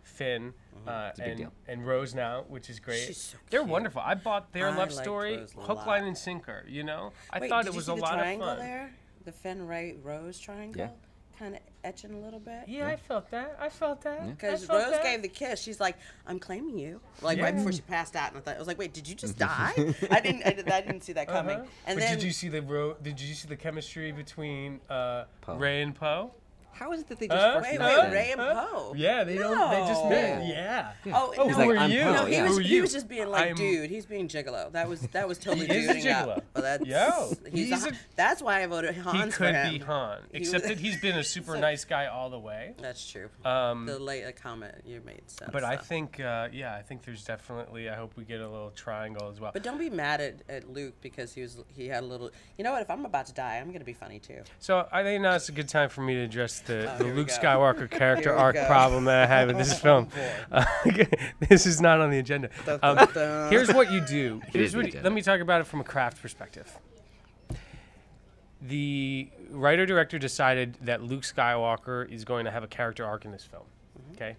Finn, a big deal. and Rose now, which is great. She's so They're cute. wonderful. I bought their I love liked story, Rose a hook, lot. line, and sinker. You know, I Wait, thought did it you was see a the lot of triangle fun. there? The Finn Ray Rose triangle, kind of etching a little bit. Yeah, I felt that. I felt that. Because I felt Rose that. gave the kiss, she's like, "I'm claiming you." Like Yeah. right before she passed out, and I was like, "Wait, did you just die?" I didn't see that coming. And but then did you see the chemistry between Ray and Poe? How is it that they just first Wait, met then? Ray and Poe. Yeah, they don't. They just No. met. Yeah. Oh, Oh, no, who are I'm you? Poe, no, yeah. he was, Who are he you? was just being like, I'm- dude, he's being gigolo. That was totally He is a tuning gigolo. up. Well, that's, Yo, he's a, that's why I voted He Han for could him. be Han, He except was- that he's been a super nice guy all the way. That's true. The Leia comment you made sense. But I though. think, I think there's definitely. I hope we get a little triangle as well. But don't be mad at Luke because he had a little. You know what? If I'm about to die, I'm gonna be funny too. So I think now it's a good time for me to address the here we Luke go. Skywalker character Here we arc go. problem that I have with this film. This is not on the agenda. Dun, dun, dun. Here's what you do. is the Let agenda. me talk about it from a craft perspective. The writer-director decided that Luke Skywalker is going to have a character arc in this film. Okay,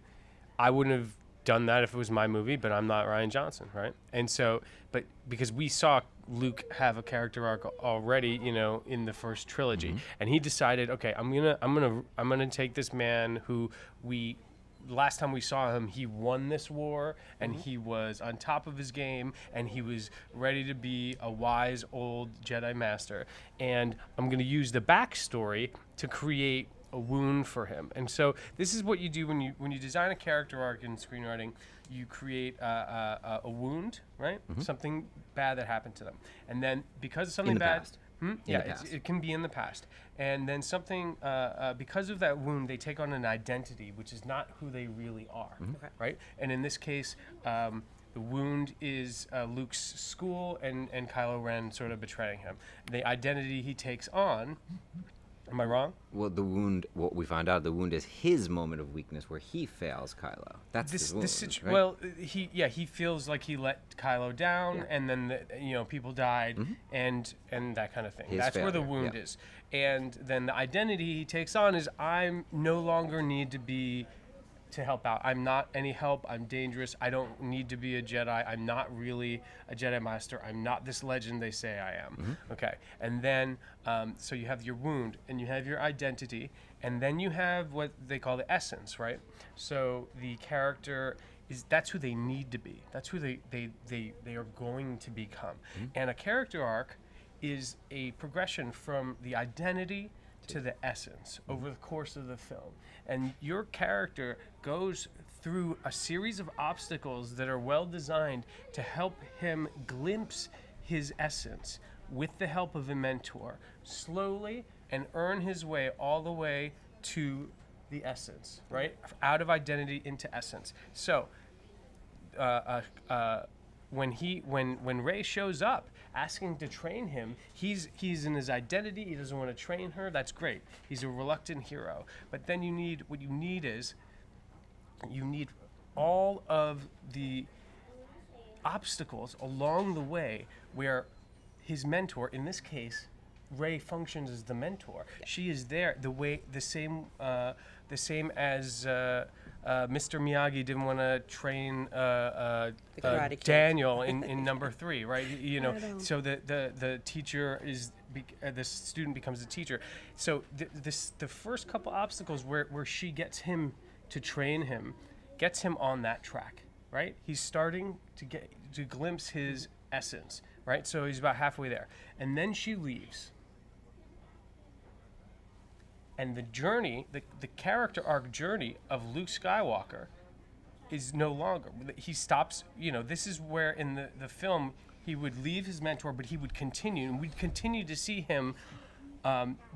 I wouldn't have done that if it was my movie, but I'm not Rian Johnson, right? And so, but because we saw Luke have a character arc already, in the first trilogy, and he decided, okay, I'm gonna take this man who last time we saw him, he won this war, and he was on top of his game, and he was ready to be a wise old Jedi Master. And I'm going to use the backstory to create a wound for him. And so this is what you do when you design a character arc in screenwriting. You create a wound, right? Something bad that happened to them, and then because of something the bad. past. Yeah, the past. it can be in the past. And then something, because of that wound, they take on an identity, which is not who they really are, right? And in this case, the wound is Luke's school and Kylo Ren sort of betraying him. The identity he takes on, am I wrong? Well, the wound. What we found out, the wound is his moment of weakness where he fails Kylo. That's his wound. Right? Well, he feels like he let Kylo down, and then people died, and that kind of thing. His That's where the failure, wound yeah. is, and then the identity he takes on is I no longer need to help out. I'm not any help. I'm dangerous. I don't need to be a Jedi. I'm not really a Jedi Master. I'm not this legend they say I am. Okay. And then, so you have your wound, and you have your identity, and then you have what they call the essence, right? So the character that's who they need to be. That's who they are going to become. And a character arc is a progression from the identity to the essence over the course of the film. And your character goes through a series of obstacles that are well designed to help him glimpse his essence with the help of a mentor slowly and earn his way all the way to the essence, right? Out of identity into essence. So when Rey shows up asking to train him, he's in his identity. He doesn't want to train her. That's great. He's a reluctant hero. But then you need all of the obstacles along the way where his mentor, in this case, Rey, functions as the mentor. She is there the same as Mr. Miyagi didn't want to train Karate Kid. Daniel in number 3, right? So the teacher is the student becomes the teacher. So the first couple obstacles where she gets him to train him, gets him on that track, right? He's starting to glimpse his essence, right? So he's about halfway there, and then she leaves. And the journey, the character arc journey of Luke Skywalker is no longer. He stops, this is where in the film he would leave his mentor, but he would continue, and we'd continue to see him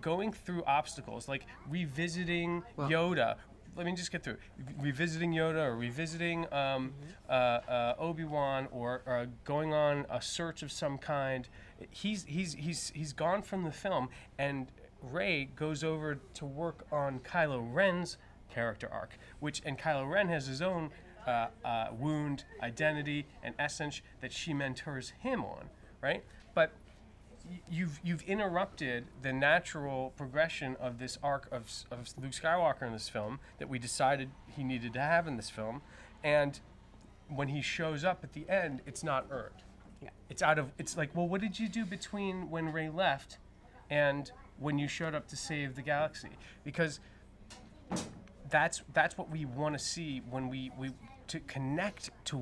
going through obstacles, like revisiting Yoda. Let me just get through. Revisiting Yoda, or revisiting Obi-Wan, or going on a search of some kind. He's gone from the film, and Rey goes over to work on Kylo Ren's character arc, and Kylo Ren has his own wound, identity, and essence that she mentors him on, right? But you've interrupted the natural progression of this arc of Luke Skywalker in this film that we decided he needed to have in this film, and when he shows up at the end, it's not earned. Yeah. It's like, well, what did you do between when Rey left and when you showed up to save the galaxy? Because that's what we want to see when we to connect to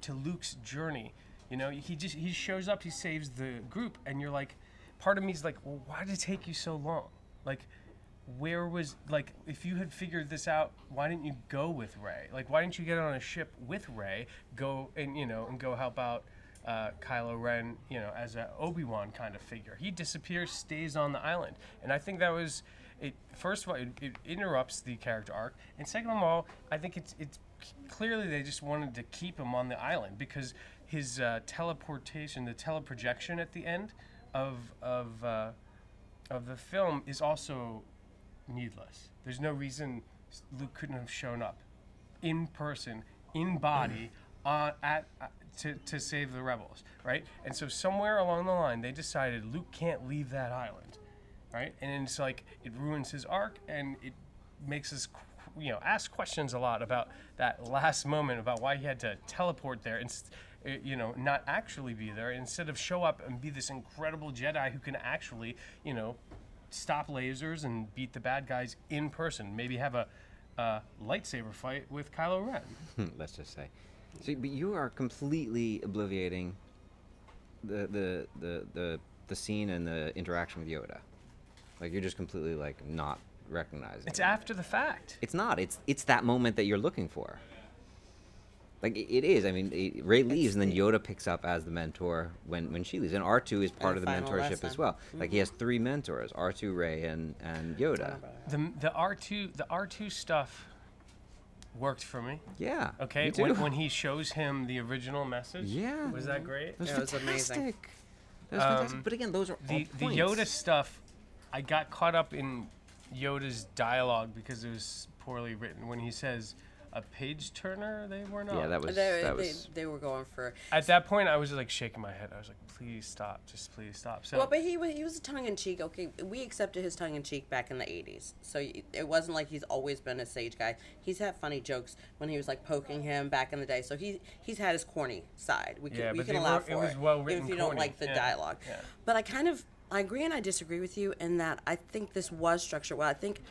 Luke's journey. He shows up, he saves the group, and you're like, part of me's like, well, why did it take you so long? Like, where was, like, if you had figured this out, why didn't you go with Rey? Like, why didn't you get on a ship with Rey, go and go help out Kylo Ren, as a Obi-Wan kind of figure? He disappears, stays on the island, and I think that was it. First of all, it interrupts the character arc, and second of all, I think it's clearly they just wanted to keep him on the island because his teleportation, the teleprojection at the end of the film is also needless. There's no reason Luke couldn't have shown up in person, in body, to save the rebels, right? And so somewhere along the line, they decided Luke can't leave that island, right? And it's like it ruins his arc, and it makes us, ask questions a lot about that last moment, about why he had to teleport there and, not actually be there, instead of show up and be this incredible Jedi who can actually, stop lasers and beat the bad guys in person. Maybe have a lightsaber fight with Kylo Ren. Let's just say. So, but you are completely obliviating the scene and the interaction with Yoda. Like, you're just completely not recognizing. It's after the fact. It's not. It's that moment that you're looking for. Like, it is. I mean, Rey leaves, and then Yoda picks up as the mentor when she leaves. And R2 is part of the mentorship as well. Mm-hmm. Like, he has 3 mentors: R2, Rey, and Yoda. The R2 stuff worked for me. Yeah. Okay. Me too. When he shows him the original message. Yeah. Was that great? That was fantastic. amazing. That was fantastic. But again, those are all the points. Yoda stuff. I got caught up in Yoda's dialogue because it was poorly written. When he says a page turner, they were not. Yeah, that was. They were going for. At that point, I was like shaking my head. I was like, "Please stop! Just please stop!" So, well, but he was a tongue in cheek. Okay, we accepted his tongue in cheek back in the '80s, so it wasn't like he's always been a sage guy. He's had funny jokes when he was poking him back in the day. So he's had his corny side. We can allow for it. It was well written. If you don't like the dialogue, but I agree and I disagree with you in that I think this was structured well. I think.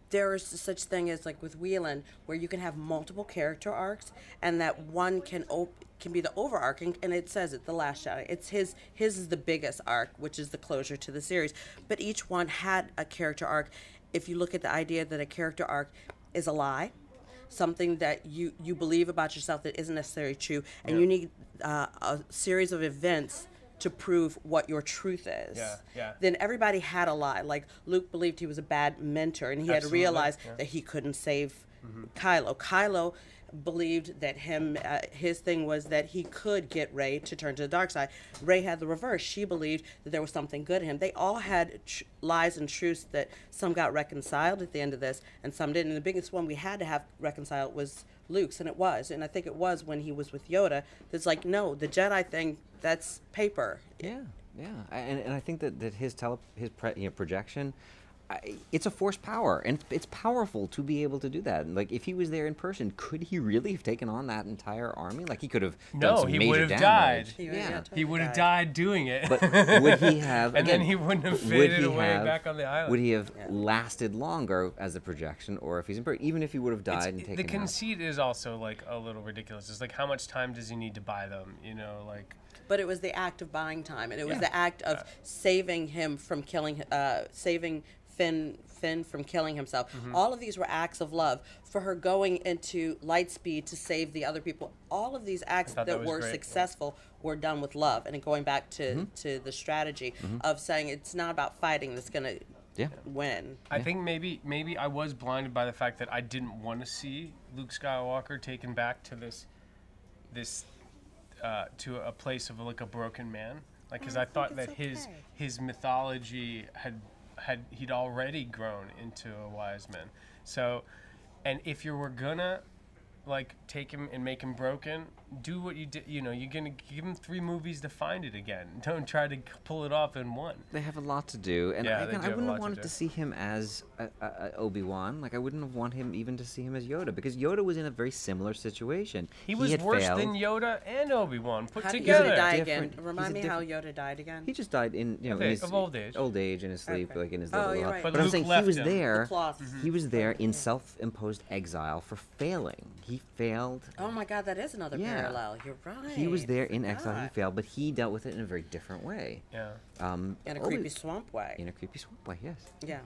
There is such thing as with Whelan, where you can have multiple character arcs, and that one can be the overarching, and it says it, The Last Jedi. It's his is the biggest arc, which is the closure to the series. But each one had a character arc. If you look at the idea that a character arc is a lie, something that you believe about yourself that isn't necessarily true, and you need a series of events to prove what your truth is. Then everybody had a lie. Like Luke believed he was a bad mentor, and he had to realize that he couldn't save Kylo. Kylo believed that his thing was that he could get Rey to turn to the dark side. Rey had the reverse. She believed that there was something good in him. They all had lies and truths that some got reconciled at the end of this, and some didn't. And the biggest one we had to have reconciled was Luke's, and it was. And I think it was when he was with Yoda. It's no, the Jedi thing, that's paper. Yeah. And I think that his projection, it's a force power, and it's powerful to be able to do that. And if he was there in person, could he really have taken on that entire army? He could have done some major damage. Died. Yeah, he would have died doing it. But would he have? And then he wouldn't have faded away back on the island. Would he have lasted longer as a projection, or if he's in person, even if he would have died and taken the conceit is also a little ridiculous. It's how much time does he need to buy them? But it was the act of buying time, and it was the act of saving him from killing, saving Finn from killing himself. Mm-hmm. All of these were acts of love. For her going into Lightspeed to save the other people, all of these acts that were successful were done with love. And going back to the strategy of saying it's not about fighting that's going to win. I think maybe I was blinded by the fact that I didn't want to see Luke Skywalker taken back to this to a place of a broken man. Because I thought that his mythology he'd already grown into a wise man. So, and if you were gonna take him and make him broken, do what you did. You're gonna give him 3 movies to find it again. Don't try to pull it off in one. They have a lot to do, and I wouldn't have wanted to see him as Obi-Wan. I wouldn't have wanted him even to see him as Yoda, because Yoda was in a very similar situation. He was worse than Yoda and Obi-Wan put together. How did Yoda die again? Remind me how Yoda died again. He just died in his of old age. Old age in his sleep, in his little. You're right. But I'm saying he was there. He was there in self-imposed exile for failing. He failed. Oh my God, that is another parallel. You're right. He was there in exile. He failed, but he dealt with it in a very different way. Yeah. In a creepy swamp way. In a creepy swamp way, yes. Yeah.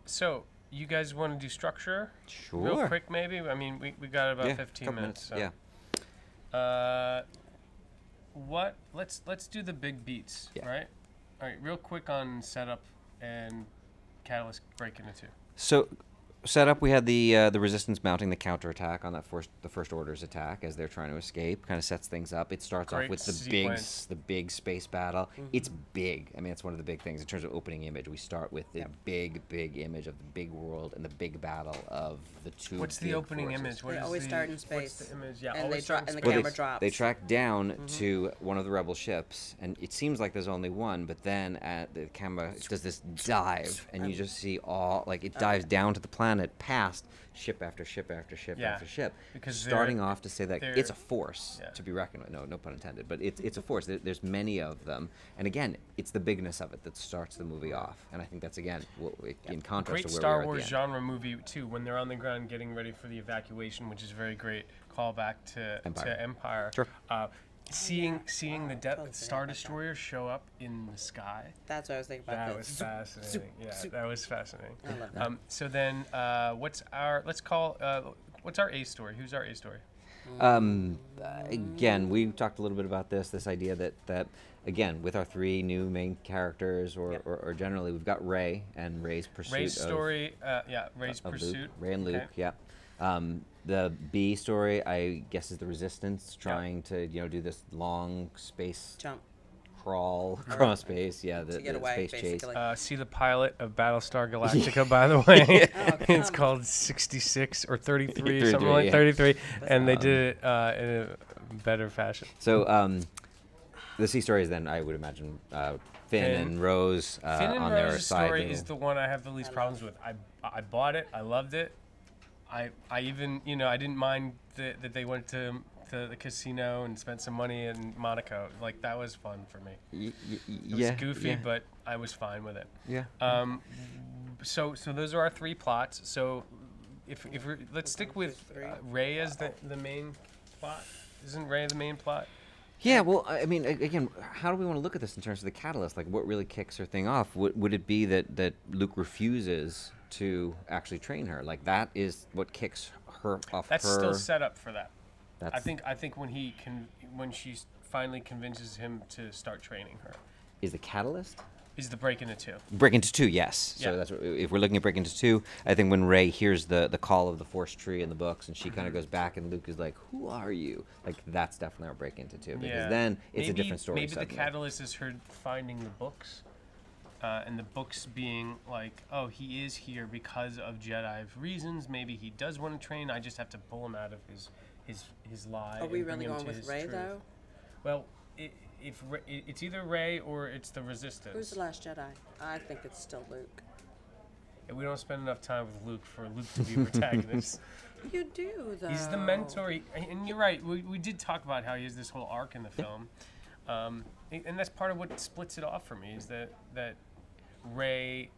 So you guys want to do structure? Sure. Real quick, maybe. I mean, we got about Yeah, 15 couple minutes. So. Yeah. What? Let's do the big beats, Yeah. right? All right, real quick on setup and catalyst break into two. So, setup, we had the resistance mounting the counterattack on the first order's attack as they're trying to escape. Kind of sets things up. It starts off Great with sequence. the big space battle. It's big. I mean, it's one of the big things in terms of opening image. We start with the big image of the big world and the big battle of the two. What's the big opening forces. image? What They is always the, start in What's space. the image? Yeah, And always they start and in the space. camera drops. They track down to one of the rebel ships, and it seems like there's only one, but then the camera does this dive, and you just see it dives down to the planet past ship after ship after ship Yeah, after ship, because starting they're- off to say that they're- it's a force yeah. to be reckoned with. No pun intended, but it's a force. There's many of them, and again, it's the bigness of it that starts the movie off, and I think that's again in contrast Great to where Star we are Wars at the end. genre movie too. When they're on the ground getting ready for the evacuation, which is a very great callback to Empire. Sure. Seeing the totally Star forgot about that. Destroyer show up in the sky. That's what I was thinking about. That the was zoop, fascinating. zoop, Yeah, zoop. that was fascinating. I love that. So then, what's our A story? Who's our A story? Again, we talked a little bit about this idea that again, with our three new main characters, or generally, we've got Rey and Rey's pursuit Rey's of, story. Rey's of pursuit. Luke, Rey and Luke, Okay. yeah. The B story, I guess, is the Resistance trying to do this long space Jump. crawl across space. Yeah, To the get away, space chase. basically. See the pilot of Battlestar Galactica, by the way. It's come called 66 or 33, 33, something like yeah. 33, and they did it in a better fashion. So the C story is then, I would imagine, Finn and Rose Finn and on their Rose's side. story little- is the one I have the least problems with. I bought it. I loved it. I even I didn't mind that they went to the casino and spent some money in Monaco. Like that was fun for me. It was goofy, but I was fine with it. yeah. So those are our three plots. So if let's stick with Rey as the main plot. Isn't Rey the main plot? Yeah, well, I mean, again, how do we want to look at this in terms of the catalyst? Like, what really kicks her thing off? Would it be that Luke refuses to actually train her? Like, that is what kicks her off. That's still set up for that. That's, I think when she finally convinces him to start training her, is the catalyst. is the break into two. Break into two, yes. Yeah. So that's what, if we're looking at break into two, I think when Rey hears the call of the Force tree in the books, and she kind of goes back, and Luke is like, "Who are you?" Like that's definitely our break into two, because then it's a different story. Maybe the suddenly. catalyst is her finding the books, and the books being like, oh, he is here because of Jedi reasons. Maybe he does want to train. I just have to pull him out of his lie. Are we and bring really him going to with his Rey truth. though? Well, it's either Rey or it's the Resistance. Who's the Last Jedi? I think it's still Luke. And we don't spend enough time with Luke for Luke to be a protagonist. You do though. He's the mentor, and you're right. We did talk about how he has this whole arc in the film, and that's part of what splits it off for me is that Rey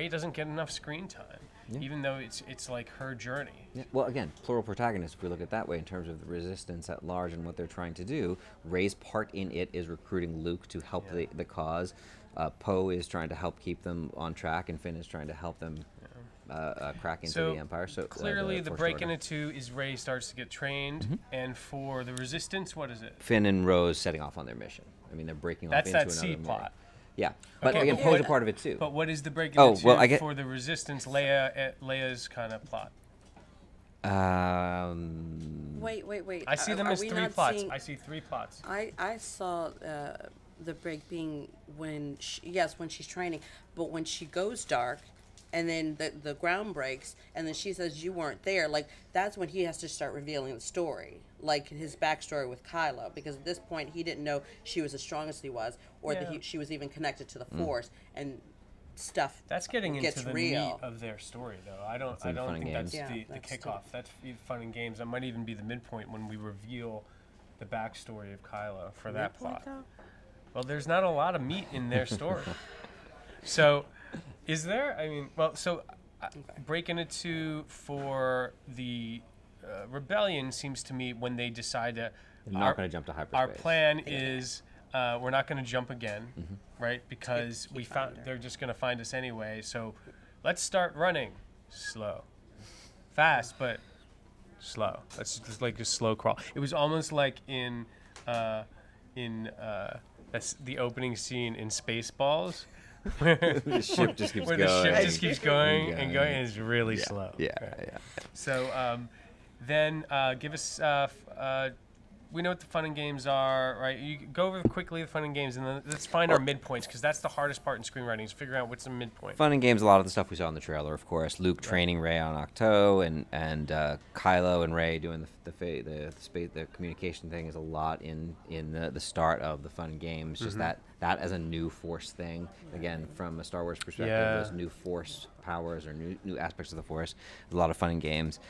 doesn't get enough screen time, even though it's like her journey. Yeah. Well, again, plural protagonist, if we look at it that way in terms of the Resistance at large and what they're trying to do. Rey's part in it is recruiting Luke to help the cause. Poe is trying to help keep them on track, and Finn is trying to help them crack into the Empire. So clearly the First break Order. into two is Rey starts to get trained, and for the Resistance, what is it? Finn and Rose setting off on their mission. I mean, they're breaking That's off that into C another plot. mission. Yeah, but Okay, again, but Poe's a what- part of it too. But what is the break Oh, into well, two for the Resistance? Leia's kind of plot. Wait. I see them Are as we three not plots. seeing- I see three plots. I saw the break being when when she's training, but when she goes dark, and then the ground breaks, and then she says you weren't there. Like that's when he has to start revealing the story, like his backstory with Kylo, because at this point he didn't know she was as strong as he was, or that she was even connected to the Force and stuff. That's getting gets into the real. meat of their story, though. I don't in Fun think and that's Games. the That's kickoff. That's fun and games. That might even be the midpoint when we reveal the backstory of Kylo for that Midpoint, plot. though? Well, there's not a lot of meat in their story. So, is there? I mean, well, so breaking it to for the rebellion seems to me when they decide to. They're not going to jump to hyperspace. Our plan is we're not going to jump again, right? Because we found they're just going to find us anyway. So let's start running. Slow. Fast, but slow. That's just like a slow crawl. It was almost like in that's the opening scene in Spaceballs. Where The ship just keeps where going. the ship just keeps going and and going, and it's really Yeah, slow. yeah, Right. yeah. So then give us. We know what the fun and games are, right? You go over quickly the fun and games, and then let's find our midpoints, because that's the hardest part in screenwriting, is figuring out what's the midpoint. Fun and games, a lot of the stuff we saw in the trailer, of course. Luke training Rey on Octo, and Kylo and Rey doing the communication thing is a lot in the start of the fun and games. Just that as a new Force thing. Again, from a Star Wars perspective, those new Force powers or new aspects of the Force. A lot of fun and games.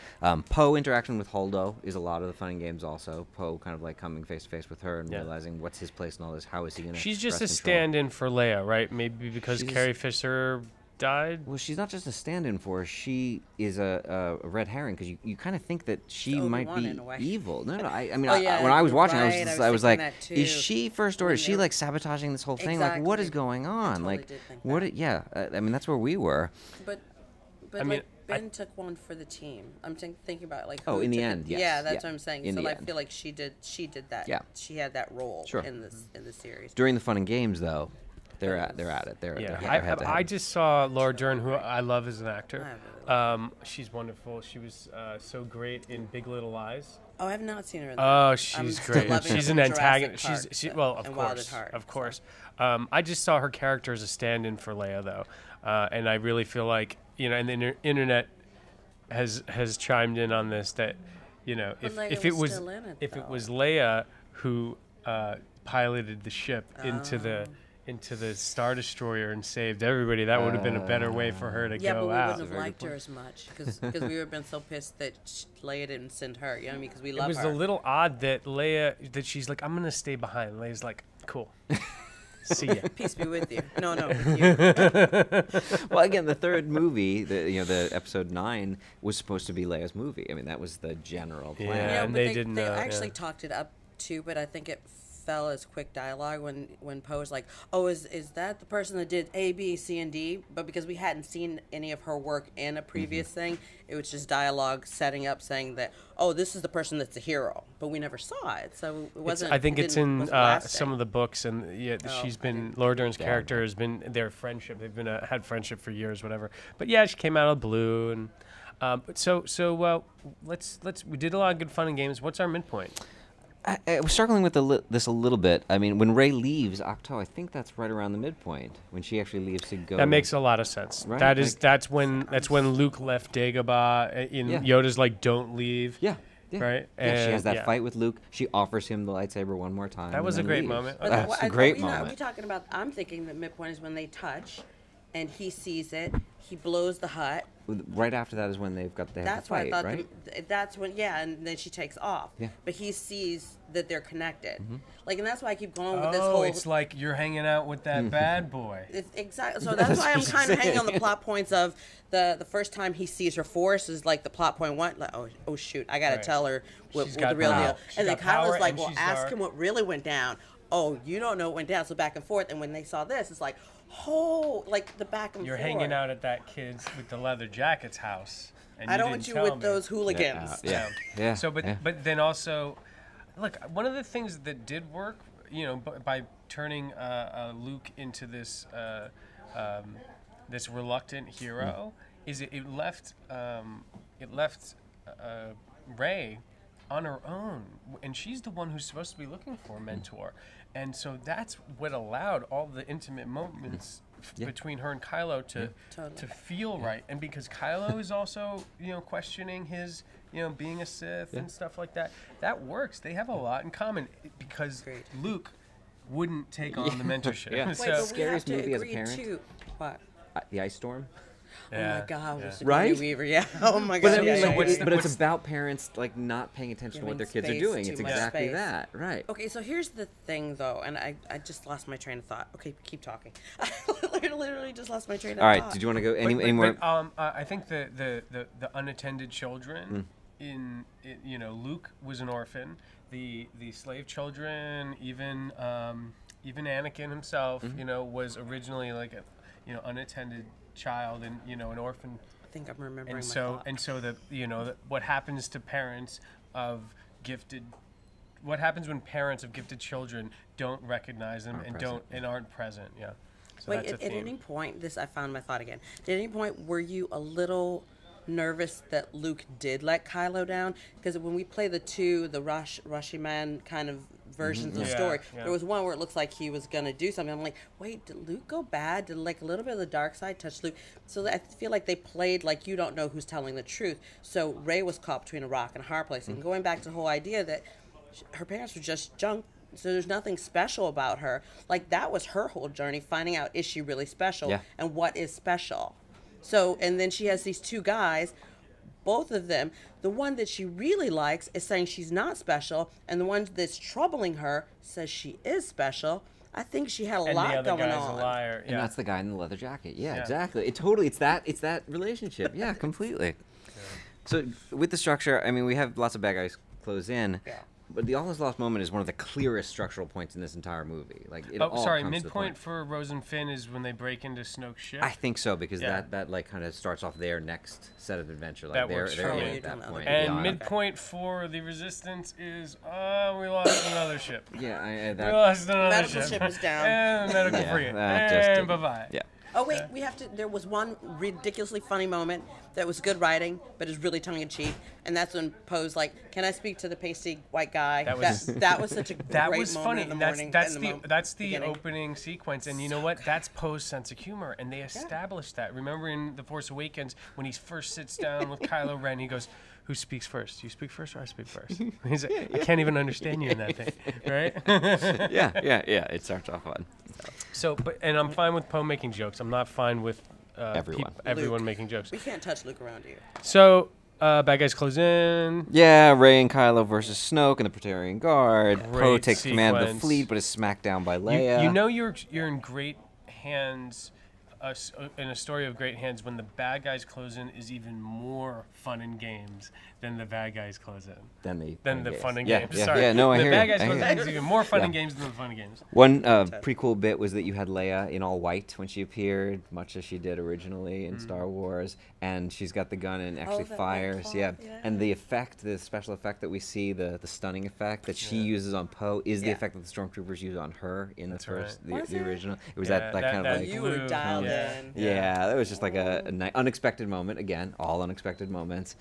Poe interaction with Holdo is a lot of the fun and games also. Poe kind of like coming face to face with her and realizing what's his place in all this. How is he going to? She's just a stand-in for Leia, right? Maybe because Carrie Fisher died. Well, she's not just a stand-in for her. She is a red herring, because you kind of think that she might be evil. No, I mean, when I was watching, I was like, is she first order? Is she like sabotaging this whole thing? Like, what is going on? Totally Like, did think what? that. I mean, that's where we were. But I mean, like Ben took one for the team. I'm thinking about like. Oh, who in the took it. end, yes. Yeah, that's Yeah. what I'm saying. In So the I end. feel like she did that. Yeah. She had that role Sure. in the series. During the fun and games, though, they're at it. They're Yeah, head to I head. just saw Laura Dern, who I love as an actor. I really She's wonderful. She was so great in Big Little Lies. Oh, I have not seen her in that. Oh, I'm she's still great. loving her She's from an Jurassic antagonist. Park, Of and Wild at course, Heart, of so. course. I just saw her character as a stand-in for Leia, though, and I really feel like, and the internet has chimed in on this, that But Leia if it was was still in it, if it though. was Leia who piloted the ship into the Star Destroyer and saved everybody, that would have been a better way for her to Yeah, but go we out. wouldn't have liked her as much because we would have been so pissed that Leia didn't send her. You know what I mean? Because we It love was her. a little odd that she's like, I'm gonna stay behind. Leia's like, cool. See ya. Peace be with you. No, with you. Well, again, the third movie, the episode 9, was supposed to be Leia's movie. I mean, that was the general plan. Yeah, and but they didn't, They yeah. actually talked it up too, but I think it fell as quick dialogue when Poe was like, "Oh, is that the person that did A, B, C, and D?" But because we hadn't seen any of her work in a previous thing, it was just dialogue setting up saying that, "Oh, this is the person that's a hero," but we never saw it, so it wasn't. I think it's in wasn't lasting. some of the books, and she's been Laura Dern's Yeah. character has been their friendship. They've been had friendship for years, whatever. But yeah, she came out of the blue, and but so let's we did a lot of good fun and games. What's our midpoint? I was struggling with this a little bit. I mean, when Rey leaves Octo, I think that's right around the midpoint when she actually leaves to go. That makes a lot of sense. Right, That is like- that's when Luke left Dagobah. Yeah. Yoda's like, don't leave. Yeah. Right? Yeah, she has And, that fight with Luke. She offers him the lightsaber one more time. That was and a then great leaves. moment. But Okay. That's I a thought great we moment. talking about. I'm thinking that midpoint is when they touch, and he sees it. He blows the hut. Right after that is when they have That's the why fight, I thought. right? That's when, and then she takes off. Yeah. But he sees that they're connected. Mm-hmm. Like, and that's why I keep going with this Oh, whole. it's like you're hanging out with that bad boy. It's exactly. So that's why I'm kind of hanging on the plot points of the first time he sees her force is like the plot point one. Like, oh shoot, I gotta Right. tell her what She's the got real power. deal. She's And then got power Kylo's like, and well, she's ask dark. him what really went down. Oh, you don't know what went down. So back and forth. And when they saw this, it's like, oh, like the back and You're forth. hanging out at that kid's with the leather jacket's house. And I don't didn't want you tell with me. those hooligans. Yeah. Yeah. So, yeah. but then also, look, one of the things that did work, by turning Luke into this this reluctant hero, is it left Rey on her own, and she's the one who's supposed to be looking for a mentor, and so that's what allowed all the intimate moments between her and Kylo to Totally. feel right, and because Kylo is also questioning his being a Sith and stuff like that. That works. They have a lot in common because Agreed. Luke wouldn't take on the mentorship. Yeah. Wait, So, but we have Scariest to movie as a agree parent? too. What? The Ice Storm. Oh my God, was Right? Sigourney Weaver? Yeah. Oh my But God. I mean, yeah, so yeah, like, what's yeah. the- but it's what's- about parents like not paying attention to what Giving their kids are space, doing. too It's much exactly space. that, right? Okay, so here's the thing, though, and I just lost my train of thought. Okay, keep talking. I literally just lost my train of All right. thought. Did you want to go any more? I think the unattended children in Luke was an orphan. The slave children, even Anakin himself, was originally like a unattended child and an orphan. I think I'm remembering And my so thought. and so what happens to parents of gifted. What happens when parents of gifted children don't recognize them and aren't present? Yeah. So Wait, that's a at theme. any point, I found my thought again. At any point, were you a little nervous that Luke did let Kylo down? Because when we play the Rashomon kind of versions of the story, there was one where it looks like he was going to do something. I'm like, wait, did Luke go bad? Did like a little bit of the dark side touch Luke? So I feel like they played like you don't know who's telling the truth. So Rey was caught between a rock and a hard place. And going back to the whole idea that her parents were just junk, so there's nothing special about her. Like, that was her whole journey, finding out, is she really special? And what is special? So, and then she has these two guys, both of them. The one that she really likes is saying she's not special, and the one that's troubling her says she is special. I think she had a lot the other going guy's on. a liar. And that's the guy in the leather jacket. Yeah, exactly. It's that relationship. Yeah, completely. So with the structure, I mean, we have lots of bad guys close in. Yeah. But the all is lost moment is one of the clearest structural points in this entire movie. Like, it all sorry. comes to the Midpoint point. for Rose and Finn is when they break into Snoke's ship. I think so, because that like kind of starts off their next set of adventure. Like That they're works they're for in me. at that point. And Yeah, midpoint for the Resistance is we lost another ship. Yeah, We lost another Medical ship. ship is down. And medical Yeah, frigate. that just And didn't- bye-bye. yeah. Oh, wait, we have to. There was one ridiculously funny moment that was good writing, but is really tongue in cheek, and that's when Poe's like, "Can I speak to the pasty white guy?" That was- that was such a That great was moment funny, in the and morning. that's the beginning. opening sequence. And you know what? That's Poe's sense of humor, and they established that. Remember in The Force Awakens when he first sits down with Kylo Ren, he goes, "Who speaks first? You speak first, or I speak first?" He's like, "I can't even understand you in that thing, right?" yeah. It starts off on. So, and I'm fine with Poe making jokes. I'm not fine with Everyone. everyone Luke. making jokes. We can't touch Luke around here. So, bad guys close in. Yeah, Rey and Kylo versus Snoke and the Praetorian Guard. Poe Great takes command of the sequence. fleet, but is smacked down by Leia. You know you're in great hands. In a story of great hands, when the bad guys close in is even more fun and games than the bad guys close in. Than the games. fun and Yeah, games. yeah, Sorry. yeah, no, I the hear bad you. guys I close hear in you. is even more fun Yeah. and games than the fun and games. One pretty cool bit was that you had Leia in all white when she appeared, much as she did originally in Star Wars, and she's got the gun and actually that white fires. cloth, Yeah. yeah. And the effect, the special effect that we see, the stunning effect that she uses on Poe is the Yeah. effect that the stormtroopers use on her in That's the first, right. Was the it? original. It was Yeah, that kind of like. You were blue, dialed yeah. in. Yeah, that was just like a unexpected moment. Again, all unexpected moments.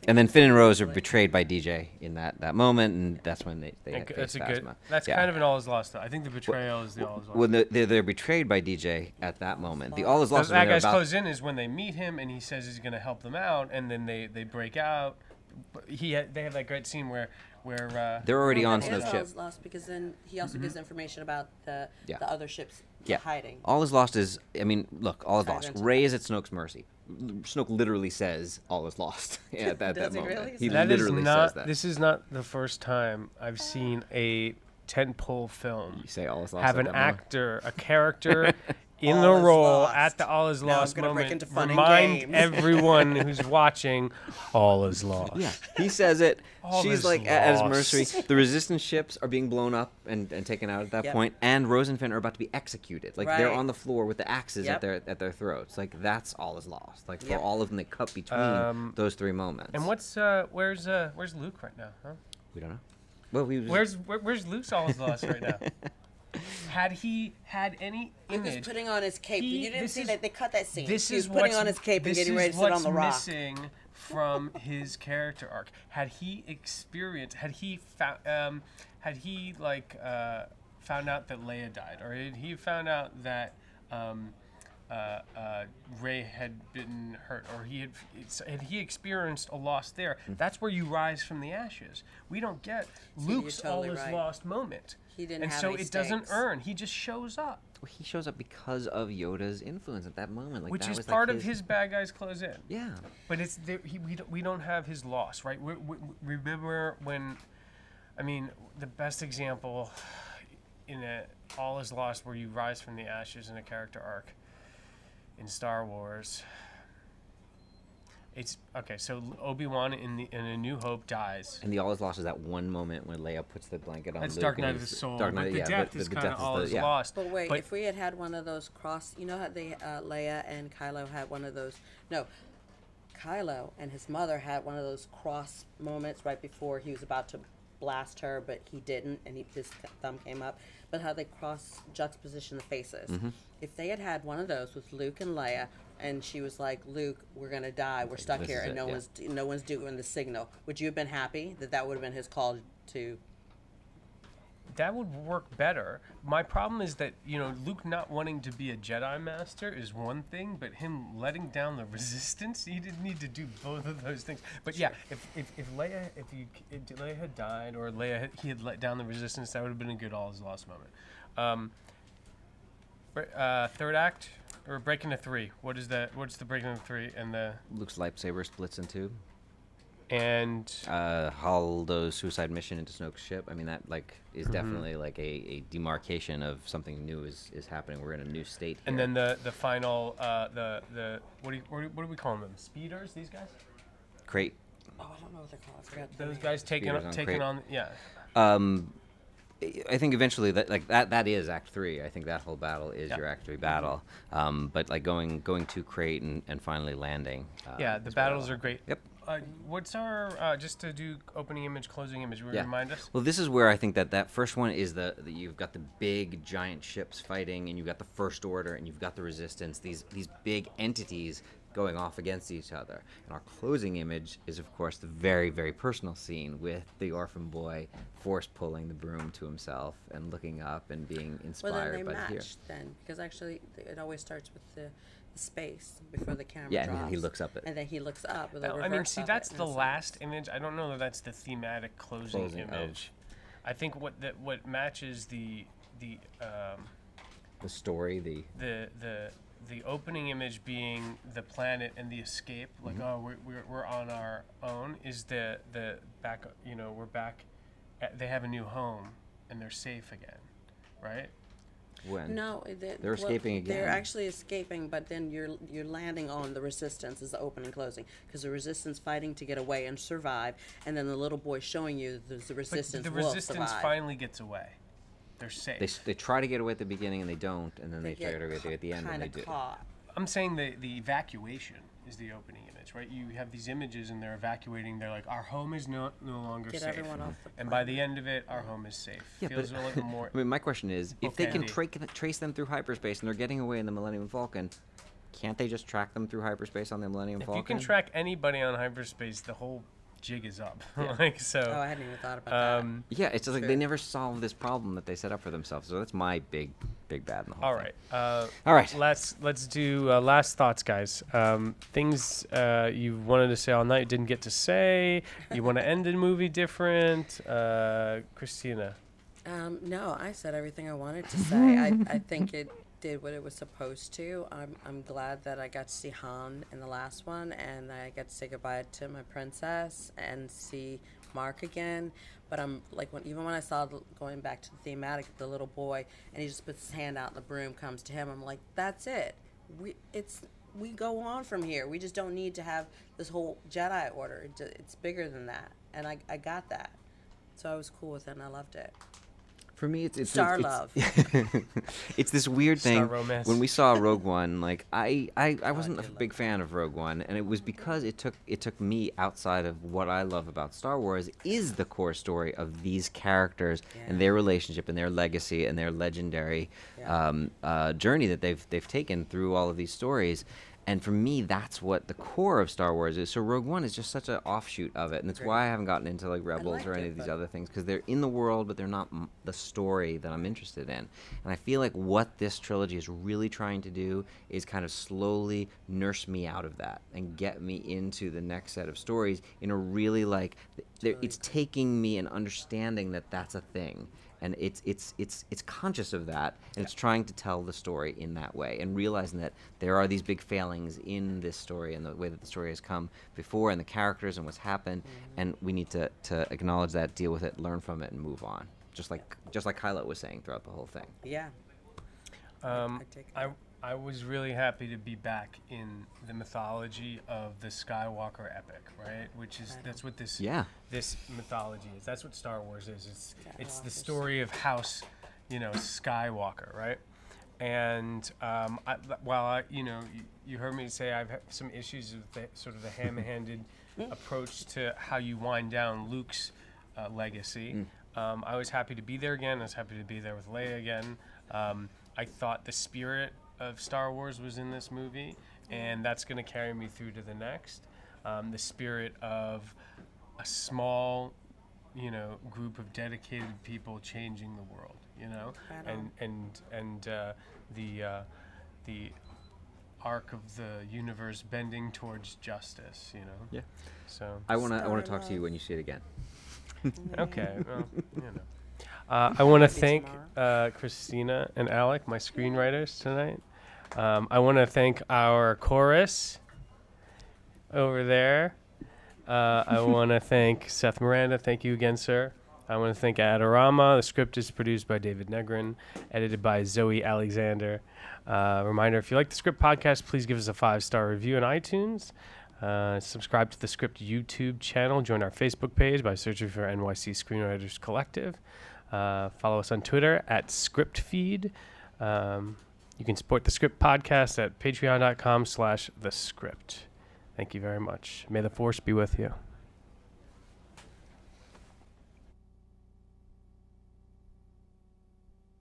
And then Finn and Rose are betrayed by DJ in that moment, and that's when they And face that's a good. Phasma. That's Yeah. kind of an all is lost. Though. I think the betrayal is the all is lost. When they're betrayed by DJ at that moment. The all is lost. The when bad they're guys about- close in is when they meet him and he says he's going to help them out, and then they break out. But they have that great scene where They're already on It is Snoke's all ship. is lost because then he also gives information about the Yeah. other ships Yeah. hiding. All is lost is, I mean, look, all is Ties lost. into Rey is at Snoke's mercy. Snoke literally says all is lost at that Does he moment. really? He that is literally not. says that. This is not the first time I've seen a tentpole film You say all is lost. have at an that moment. actor, a character in All the is role lost. at the all is Now I'm lost gonna break moment. into fun and Remind games. everyone who's watching, all is lost. Yeah, he says it. All She's is like at his lost. mercy. The resistance ships are being blown up and taken out at that Yep. point, and Rose and Finn are about to be executed. Like they're Right. on the floor with the axes Yep. at their throats. Like that's all is lost. Like for Yep. all of them, they cut between those three moments. And where's Luke right now? Huh? we don't know. Well, we was Where's Luke's all is lost right now? Had he had any He was image? putting on his cape. You didn't this see is- that they cut that scene. This he was is putting what's- on his cape and this getting is ready to sit on what's the rock. missing from his character arc. Had he experienced? Had he found? Had he found out that Leia died, or had he found out that Rey had been hurt, or had he experienced a loss there? That's where you rise from the ashes. We don't get Luke's totally all is right. lost moment. He didn't and have so any it doesn't stakes. earn. He just shows up, he shows up because of Yoda's influence at that moment. Like which that is was, like, part of his bad guys close in. Yeah. But it's we don't have his loss, right? Remember when, I mean, the best example in a all is lost where you rise from the ashes in a character arc in Star Wars It's okay. So Obi-Wan in A New Hope dies. And the all is lost is that one moment when Leia puts the blanket on That's Luke. Dark and Knight of the he's- Soul. Dark Knight, but the yeah, death but is the kind death of is all the- is yeah. lost. But wait, if we had one of those you know how they Leia and Kylo had one of those. No, Kylo and his mother had one of those cross moments right before he was about to blast her, but he didn't, and his thumb came up. But how they cross juxtaposition the faces. If they had had one of those with Luke and Leia, and she was like, "Luke, we're gonna die. We're stuck this here, is and it, no one's doing the signal." Would you have been happy that would have been his call to? That would work better. My problem is that, Luke not wanting to be a Jedi Master is one thing, but him letting down the Resistance, he didn't need to do both of those things. But yeah, if Leia, if Leia had died, or he had let down the Resistance, that would have been a good all is lost moment. Third act, or break into three. What's the break into three and the Luke's lightsaber splits in two. and Holdo's suicide mission into Snoke's ship. I mean, that is definitely like a demarcation of something new is happening. We're in a new state here. and then the final the what do we call them? Speeders? These guys? Crate. Oh, I don't know what they're called. I forgot. Those guys taking Speeders on Crate. on yeah. I think eventually that is Act 3. I think that whole battle is your Act 3 battle. But like going to Crate and finally landing. Yeah, the is battles where- are great. Yep. What's our just to do opening image, closing image? Will you remind us? Well, this is where I think that first one is you've got the big giant ships fighting, and you've got the First Order, and you've got the Resistance. These big entities going off against each other. And our closing image is, of course, the very, very personal scene with the orphan boy force pulling the broom to himself and looking up and being inspired Well, then they by the hero. matched then, because actually it always starts with the space before the camera Yeah, drops. and then he looks up at. And then he looks up with a I mean, reverse see, of that's it, the and it's last image. I don't know that that's the thematic closing Closing of- image. I think what matches the story, the opening image being the planet and the escape, like we're on our own, is the back. We're back. They have a new home and they're safe again, right? when No, They're escaping again. They're actually escaping, but then you're landing on the Resistance as the open and closing, because the Resistance fighting to get away and survive, and then the little boy showing you the Resistance But the will Resistance survive. finally gets away. They're safe. they try to get away at the beginning and they don't, and then they try get to get away at the end and kinda they do. Caught. I'm saying the evacuation is the opening image, right? You have these images and they're evacuating. They're like, our home is no longer Get safe. everyone off the And by the end of it, our home is safe. Yeah, Feels but a little more. I mean, my question is, if they can Okay. trace them through hyperspace and they're getting away in the Millennium Falcon, can't they just track them through hyperspace on the Millennium If Falcon? you can track anybody on hyperspace, the whole jig is up. like so. Oh, I hadn't even thought about Yeah, it's just like True. they never solve this problem that they set up for themselves. So that's my big bad in the whole All thing. right. All right. Let's do last thoughts, guys. Things you wanted to say all night, didn't get to say. You want to end the movie different, Christina? that. No, I said everything I wanted to say. I think it did what it was supposed to. I'm glad that I got to see Han in the last one, and I got to say goodbye to my princess and see Mark again. But I'm like, even when I saw going back to the thematic, the little boy, and he just puts his hand out and the broom comes to him, I'm like, that's it. We go on from here. We just don't need to have this whole Jedi Order. It's bigger than that, and I got that. So I was cool with it, and I loved it. For me, it's Star it's, love. It's this weird Star thing. romance. When we saw Rogue One, like I wasn't a did love big fan of Rogue One, and it was because it took me outside of what I love about Star Wars is the core story of these characters and their relationship and their legacy and their legendary journey that they've taken through all of these stories. And for me, that's what the core of Star Wars is. So Rogue One is just such an offshoot of it, and it's why I haven't gotten into like Rebels liked or any it, of these but- other things, because they're in the world, but they're not the story that I'm interested in. And I feel like what this trilogy is really trying to do is kind of slowly nurse me out of that and get me into the next set of stories in a really it's taking me and understanding that that's a thing. And it's conscious of that, and it's trying to tell the story in that way, and realizing that there are these big failings in this story and the way that the story has come before, and the characters and what's happened, and we need to acknowledge that, deal with it, learn from it, and move on. Just like Kylo was saying throughout the whole thing. Yeah. I take that. I was really happy to be back in the mythology of the Skywalker epic, right? Which is that's what this mythology is. That's what Star Wars is. It's the story of House, Skywalker, right? And you heard me say I've had some issues with the, sort of the ham-handed approach to how you wind down Luke's legacy. I was happy to be there again. I was happy to be there with Leia again. I thought the spirit of Star Wars was in this movie, and that's going to carry me through to the next. The spirit of a small, group of dedicated people changing the world, and the arc of the universe bending towards justice, Yeah. So I wanna talk to you when you see it again. okay, well, I want to thank Christina and Alec, my screenwriters tonight. I want to thank our chorus over there. I want to thank Seth Miranda. Thank you again, sir. I want to thank Adorama. The script is produced by David Negrin, edited by Zoe Alexander. Reminder, if you like the Script podcast, please give us a 5-star review on iTunes. Subscribe to the Script YouTube channel. Join our Facebook page by searching for NYC Screenwriters Collective. Follow us on Twitter at ScriptFeed. You can support the Script podcast at patreon.com/thescript. Thank you very much. May the force be with you.